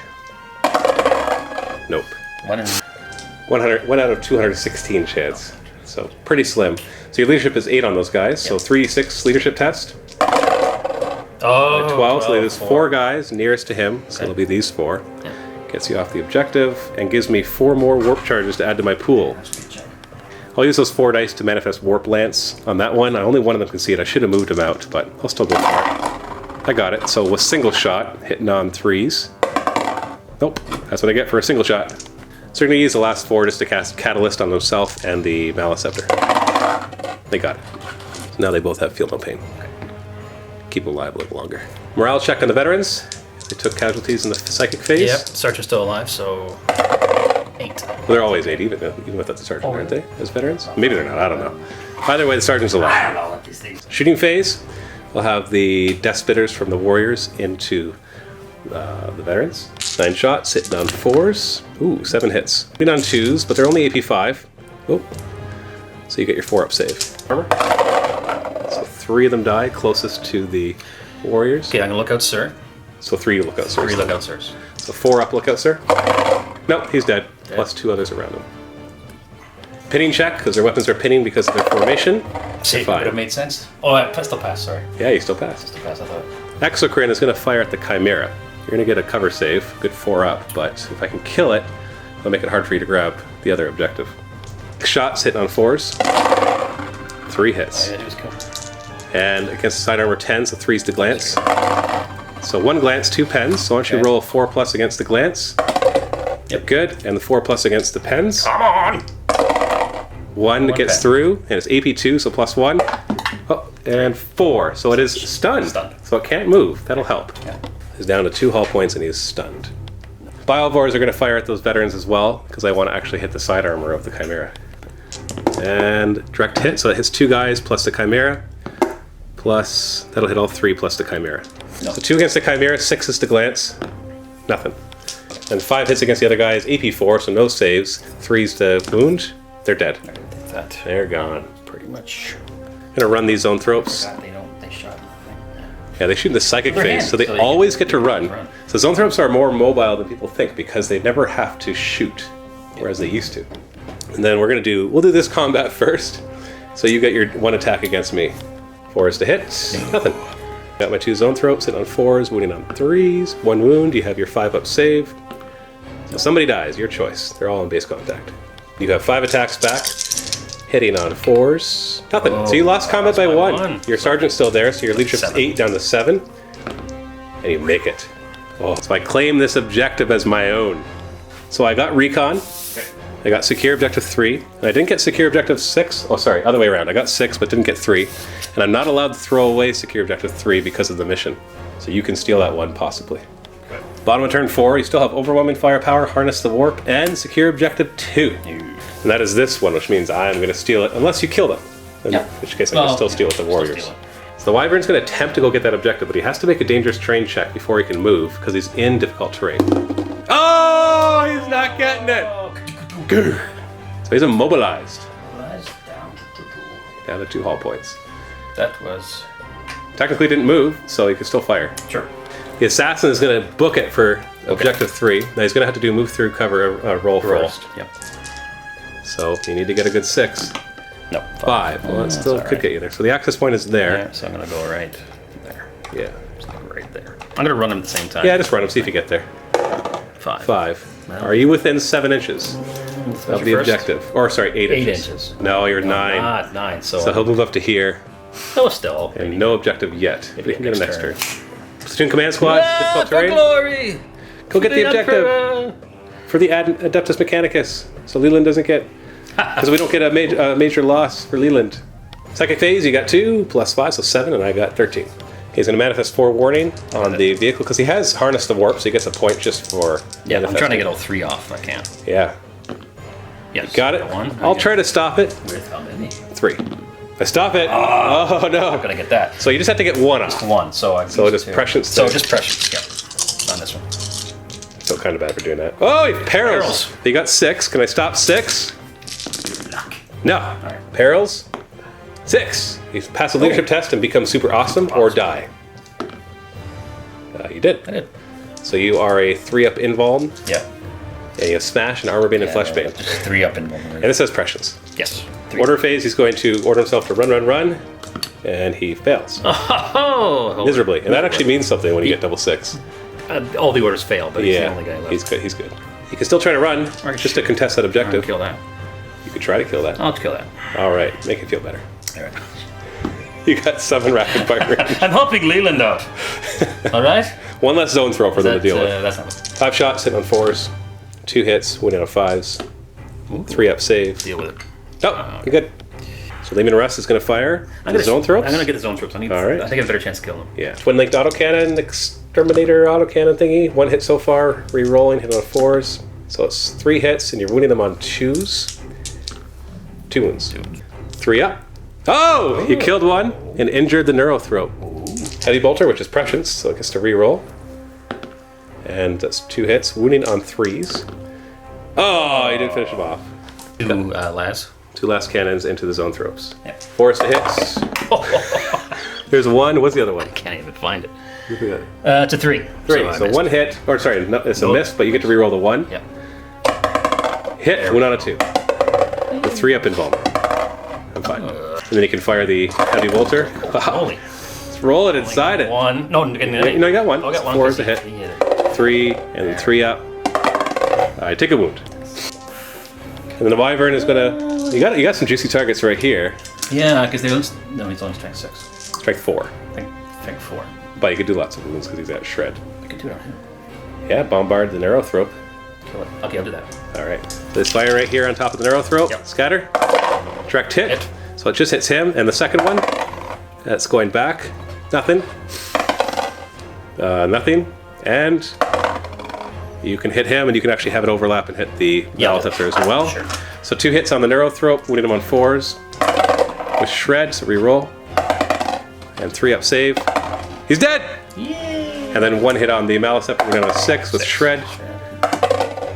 Nope. 1 out of 216 chance. So pretty slim. So your leadership is 8 on those guys. So 3d6 leadership test. Oh, 12. So there's 4 guys nearest to him. So it'll be these 4. Yeah. Gets you off the objective and gives me 4 more warp charges to add to my pool. I'll use those 4 dice to manifest Warp Lance on that one. Only one of them can see it. I should have moved him out, but I'll still go for it. I got it. So with single shot, hitting on 3s. Nope, that's what I get for a single shot. So we're going to use the last 4 just to cast Catalyst on himself and the Maleceptor. They got it. So now they both have Feel No Pain. Keep them alive a little longer. Morale check on the veterans. They took casualties in the Psychic Phase. Yep, Sergeant's still alive, so 8. Well, they're always 8, even without the sergeant, aren't they, as veterans? Maybe they're not, I don't know. Either way, the sergeant's alive. I don't know what these things. Shooting Phase, we'll have the Death Spitters from the Warriors into the veterans. 9 shots, hitting on 4s. Ooh, 7 hits. Hitting on 2s, but they're only AP 5. Oh, so you get your 4-up save. Armor. So 3 of them die, closest to the Warriors. Okay, I'm gonna look out, sir. So 3 lookout sirs. 3 lookout, sirs. So 4-up lookout sir. Nope, he's dead. Plus 2 others around him. Pinning check, because their weapons are pinning because of their formation. See, would have made sense. Oh, pistol pass, sorry. Yeah, you still passed. Pistol pass, I thought. Exocrine is going to fire at the Chimera. You're going to get a cover save, good 4-up, but if I can kill it, it'll make it hard for you to grab the other objective. Shots hitting on 4s. 3 hits. All you gotta do is kill. And against the side armor 10, so 3's to glance. So 1 glance, 2 pens. So why don't you roll a 4+ against the glance? Yep, good. And the 4+ against the pens. Come on! 1 gets pen. through, and it's AP 2, so +1. Oh, and 4, so it is stunned. So it can't move. That'll help. Yeah. He's down to 2 hull points, and he's stunned. Biovores are going to fire at those veterans as well, because I want to actually hit the side armor of the Chimera. And direct hit, so that hits 2 guys plus the Chimera. Plus, that'll hit all 3 plus the Chimera. No. So 2 against the Chimera, 6 is to glance. Nothing. And 5 hits against the other guys, AP 4, so no saves. 3's to wound. They're dead. That They're gone. pretty much. I'm gonna run these Zoanthropes. God, they shot. Yeah, they shoot in the Psychic They're Phase, handy, so they so they always can- get to run. run. So Zoanthropes are more mobile than people think because they never have to shoot, whereas they used to. And then we'll do this combat first. So you get your 1 attack against me. 4 is to hit, nothing. Got my 2 Zoanthropes, hit on 4s, wounding on 3s. 1 wound, you have your 5-up save. So somebody dies, your choice. They're all in base contact. You have 5 attacks back, hitting on 4s. Nothing. Oh, so you lost combat by 1. 1. Your sergeant's still there, so your leadership's 7. 8 down to 7. And you make it. Oh, so I claim this objective as my own. So I got Recon. I got Secure Objective 3. And I didn't get Secure Objective 6. Oh, sorry, other way around. I got 6, but didn't get 3. And I'm not allowed to throw away Secure Objective 3 because of the mission. So you can steal that one, possibly. Okay. Bottom of turn 4, you still have Overwhelming Firepower, Harness the Warp, and Secure Objective 2. And that is this one, which means I'm going to steal it, unless you kill them. In which case I can still steal with the Warriors. So the Wyvern's going to attempt to go get that objective, but he has to make a dangerous terrain check before he can move, because he's in difficult terrain. Oh, he's not getting it! So he's immobilized. Down to 2 hull points. That was... Technically didn't move, so he can still fire. Sure. The assassin is going to book it for objective 3. Now he's going to have to do move through cover roll first. Yep. So you need to get a good 6. No. 5. Well, that still could get you there. So the access point is there. Yeah, so I'm going to go right there. Yeah. Just right there. I'm going to run them at the same time. Yeah, just run them, see if you get there. 5. 5. Well. Are you within 7 inches of the objective? Or sorry, 8 8 inches. inches. No, you're 9. Not 9, so So he'll move up to here. no, still. And no objective yet. But Maybe he can get a next next turn. turn. Platoon Command Squad, difficult for terrain. glory! Go get the objective Emperor! for the Adeptus Mechanicus. So Leland doesn't get... Because we don't get a major loss for Leland. Psychic Phase, you got 2 plus 5, so 7, and I got 13. He's going to manifest 4 warning on the vehicle because he has Harness the Warp, so he gets a point just for Yeah, I'm trying to manifesting. get all 3 off if I can. Yeah, Yes. got it. One. I'll try to stop it. With how many? 3. I stop it. Oh no. I'm gonna get that. So you just have to get one off. One. So I. So just prescience. So just prescience. Yeah. On this one. So kind of bad for doing that. Oh, he perils. You got 6. Can I stop 6? Luck. No. Alright. Perils. 6. You pass a leadership test and become super awesome or die. You did. I did. So you are a 3-up invuln. Yeah. And you have Smash and Armor Bane and Flesh Bane. Just 3 up in one. And it says prescience. Yes. 3. Order phase, he's going to order himself to run. And he fails. Oh! Miserably. And that actually means something when you get double 6. All the orders fail, but he's the Yeah, only guy left. he's good. He's good. You can still try to run, just to contest that objective. Kill that. You could try to kill that. I'll kill that. All right, make it feel better. All right. You got 7 rapid fire range. I'm helping Leland out. All right. 1 less zone throw for them to deal with. That's not 5 shots, hitting on 4s. 2 hits, winning on 5s. 3-up save. deal with it. Oh, you're good. So Lehman Russ is going to fire the zone throws. I'm gonna get the zone throws. I think I have a better chance to kill them. Yeah. Twin linked autocannon, exterminator autocannon thingy. 1 hit so far, re-rolling, hitting on 4s. So it's 3 hits, and you're wounding them on 2s. 2 wounds. 3 up. Oh! You killed 1 and injured the Neurothroat. Heavy Bolter, which is prescience, so it gets to re-roll. And that's 2 hits, wounding on 3s. Oh, you didn't finish them off. 2 las. 2 last cannons into the zone throws. Yeah. 4 is to hits. There's 1. What's the other one? Can't even find it. What's the other? It's a 3. 3. So 1 hit. Or sorry, no, it's a miss, but you get to re-roll the 1. Yeah. Hit. 1 out of 2. The 3-up invuln. I'm fine. And then you can fire the heavy bolter. Wow. Holy. Let's roll it inside it. 1. No, No, you got 1. I got 1. 4 is a hit. 3 and then 3 up. Alright, take a wound. And then the wyvern is gonna. You got some juicy targets right here. Yeah, because they don't. No, he's only strength 6. Strength 4. Strength 4. But you could do lots of wounds because he's at shred. I can do it on him. Yeah, bombard the Neurothroat. Kill it. Okay, I'll do that. Alright. So this fire right here on top of the Neurothroat. Yep. Scatter. Direct hit. So it just hits him. And the second one, that's going back. Nothing. Nothing. And you can hit him, and you can actually have it overlap and hit the Malethifer as well. Sure. So 2 hits on the Neurothroat, wounding him on 4s. With shred, so reroll. And 3-up save. He's dead! Yay! And then 1 hit on the Malethifer, wounding him on 6 with shred.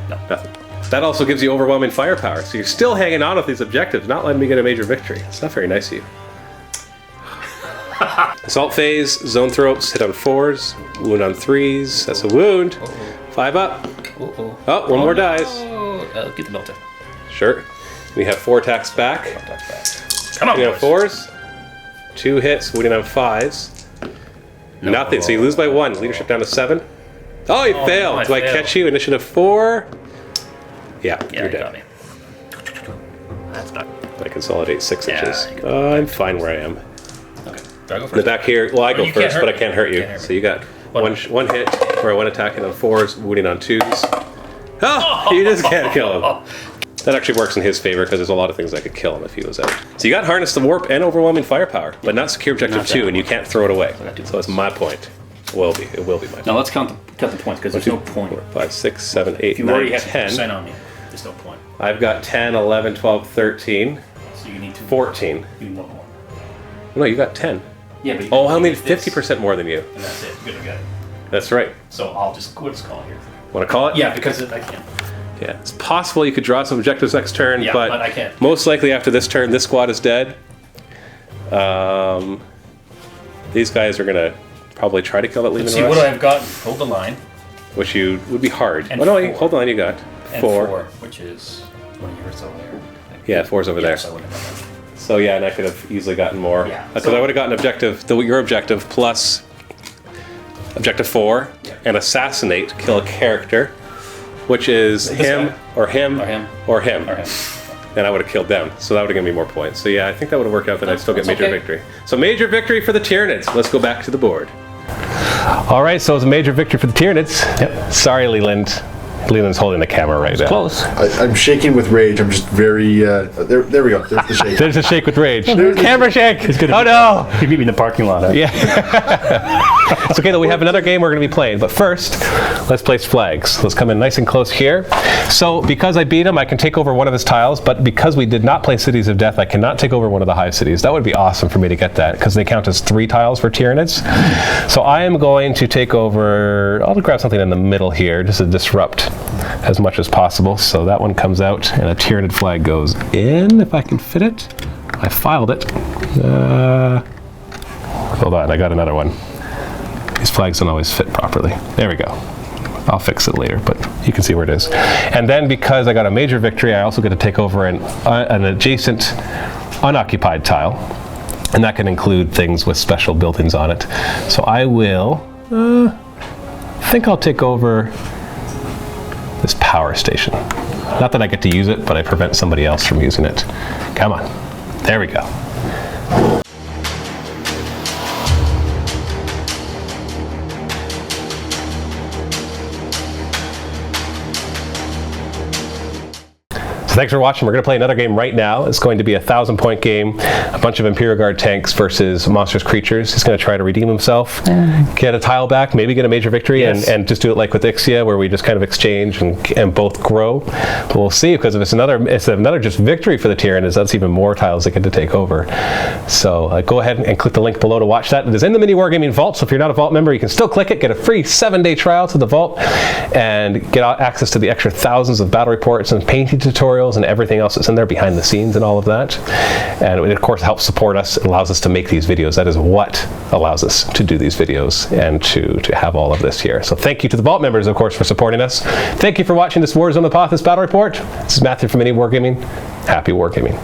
No. Nothing. That also gives you overwhelming firepower. So you're still hanging on with these objectives, not letting me get a major victory. It's not very nice of you. Assault phase, zone throats, hit on 4s, wound on 3s. That's a wound. 5 up. Oh, 1 more dies. Get the melter. Sure. We have 4 attacks back. Come on, Wounding on 4s. 2 hits, wounding on 5s. Nothing. So you lose by 1. Leadership down to 7. Oh, you failed. I Do I failed. catch you? Initiative 4. Yeah, Yeah, you're you dead. got me. That's not. I consolidate 6 Yeah, inches. you got I'm fine where I am. Okay. Do I go In the first? back here, well, I go you can't first, hurt but I me. can't hurt you. Can't hurt me. So you got One. one hit, or 1 attacking on 4s, wounding on 2s. Oh, you just can't kill him. That actually works in his favor because there's a lot of things I could kill him if he was out. So you got Harness the Warp and Overwhelming Firepower, but not Secure Objective 2, and you can't throw it away. So it's my point. It will be my point. Now let's count the points because there's no point. 4, 5, 6, 7, 8, If you 9, already have 10. 10% on me, there's no point. I've got 10, 11, 12, 13, So you need to 14. You need one more. No, you got 10. Yeah, but you Oh, I you made get this, 50% more than you. and that's it. You're gonna get it. That's right. So we'll just call it here. Want to call it? Yeah, because I can't. Yeah, it's possible you could draw some objectives next turn, Yeah, but I can't. most likely after this turn, this squad is dead. These guys are gonna probably try to kill that Lehman Let's see Russ, what I've got. Hold the line. which would be hard. And Oh no, 4. hold on, you got And 4. which is one of yours over there. Yeah, 4's over there. So I wouldn't have done that. So yeah, and I could have easily gotten more. Yeah, Because so- I would have gotten your objective plus objective 4 and assassinate, kill a character, which is him guy. or him Or him. or him. Or him. And I would have killed them. So that would have given me more points. So yeah, I think that would have worked out that I'd still get That's major okay. victory. So major victory for the Tyranids. Let's go back to the board. All right, so it's a major victory for the Tyranids. Yep. Sorry, Leland. Leland's holding the camera right now. Close. I'm shaking with rage. I'm just very. There we go. There's the shake. There's a shake with rage. Camera shake. Oh no! You beat me in the parking lot. Huh? Yeah. It's okay that we have another game we're going to be playing, but first, let's place flags. Let's come in nice and close here. So because I beat him, I can take over one of his tiles, but because we did not play Cities of Death, I cannot take over one of the Hive cities. That would be awesome for me to get that, because they count as 3 tiles for Tyranids. So I am going to take over, I'll grab something in the middle here, just to disrupt as much as possible. So that one comes out, and a Tyranid flag goes in, if I can fit it. I filed it. Hold on, I got another one. These flags don't always fit properly. There we go. I'll fix it later, but you can see where it is. And then because I got a major victory, I also get to take over an adjacent unoccupied tile. And that can include things with special buildings on it. So I will, I think I'll take over this power station. Not that I get to use it, but I prevent somebody else from using it. Come on. There we go. So thanks for watching. We're going to play another game right now. It's going to be a 1,000-point game. A bunch of Imperial Guard tanks versus monstrous creatures. He's going to try to redeem himself, get a tile back, maybe get a major victory, yes. and just do it like with Ixia, where we just kind of exchange and both grow. But we'll see, because if it's another just victory for the Tyranids, that's even more tiles they get to take over. So go ahead and click the link below to watch that. It is in the MiniWarGaming Vault, so if you're not a Vault member, you can still click it, get a free 7-day trial to the Vault, and get access to the extra thousands of battle reports and painting tutorials and everything else that's in there behind the scenes and all of that. And it of course helps support us. It allows us to make these videos. That is what allows us to do these videos and to have all of this here. So thank you to the Vault members, of course, for supporting us. Thank you for watching this Warzone Apothis Battle Report. This is Matthew from MiniWarGaming. Happy wargaming.